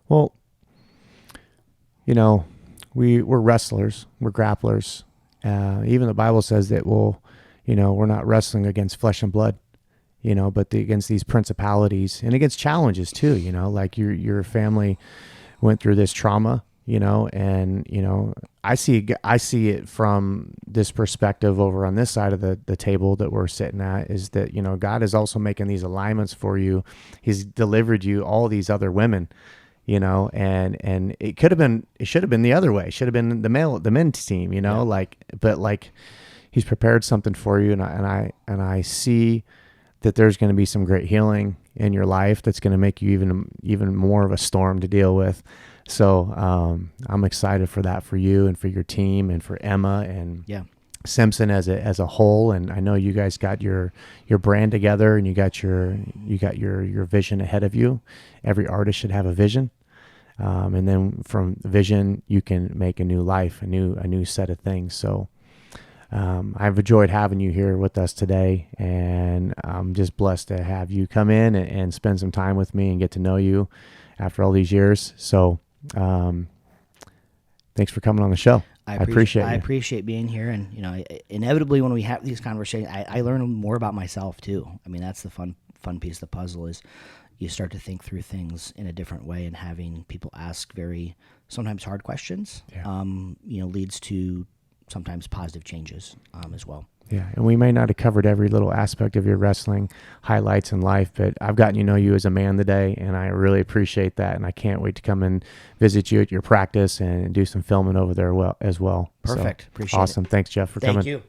S1: Well, we're wrestlers, we're grapplers. Even the Bible says that we're not wrestling against flesh and blood, but against these principalities and against challenges too, like your family went through this trauma, and, I see it from this perspective over on this side of the table that we're sitting at is that, God is also making these alignments for you. He's delivered you all these other women, and it should have been the other way. It should have been the men's team, but He's prepared something for you. And I see that there's going to be some great healing in your life that's going to make you even more of a storm to deal with. So I'm excited for that for you and for your team and for Emma and Simpson as a whole. And I know you guys got your brand together and you got your vision ahead of you. Every artist should have a vision. And then from vision, you can make a new life, a new set of things. So I've enjoyed having you here with us today, and I'm just blessed to have you come in and spend some time with me and get to know you after all these years. So thanks for coming on the show. I appreciate being here, and inevitably when we have these conversations, I learn more about myself too. I mean, that's the fun piece of the puzzle is you start to think through things in a different way, and having people ask very sometimes hard questions, leads to sometimes positive changes as well. Yeah, and we may not have covered every little aspect of your wrestling highlights in life, but I've gotten to know you as a man today, and I really appreciate that, and I can't wait to come and visit you at your practice and do some filming over there as well.
S2: Perfect.
S1: So,
S2: appreciate it.
S1: Awesome. Thanks, Jeff, for coming.
S2: Thank you.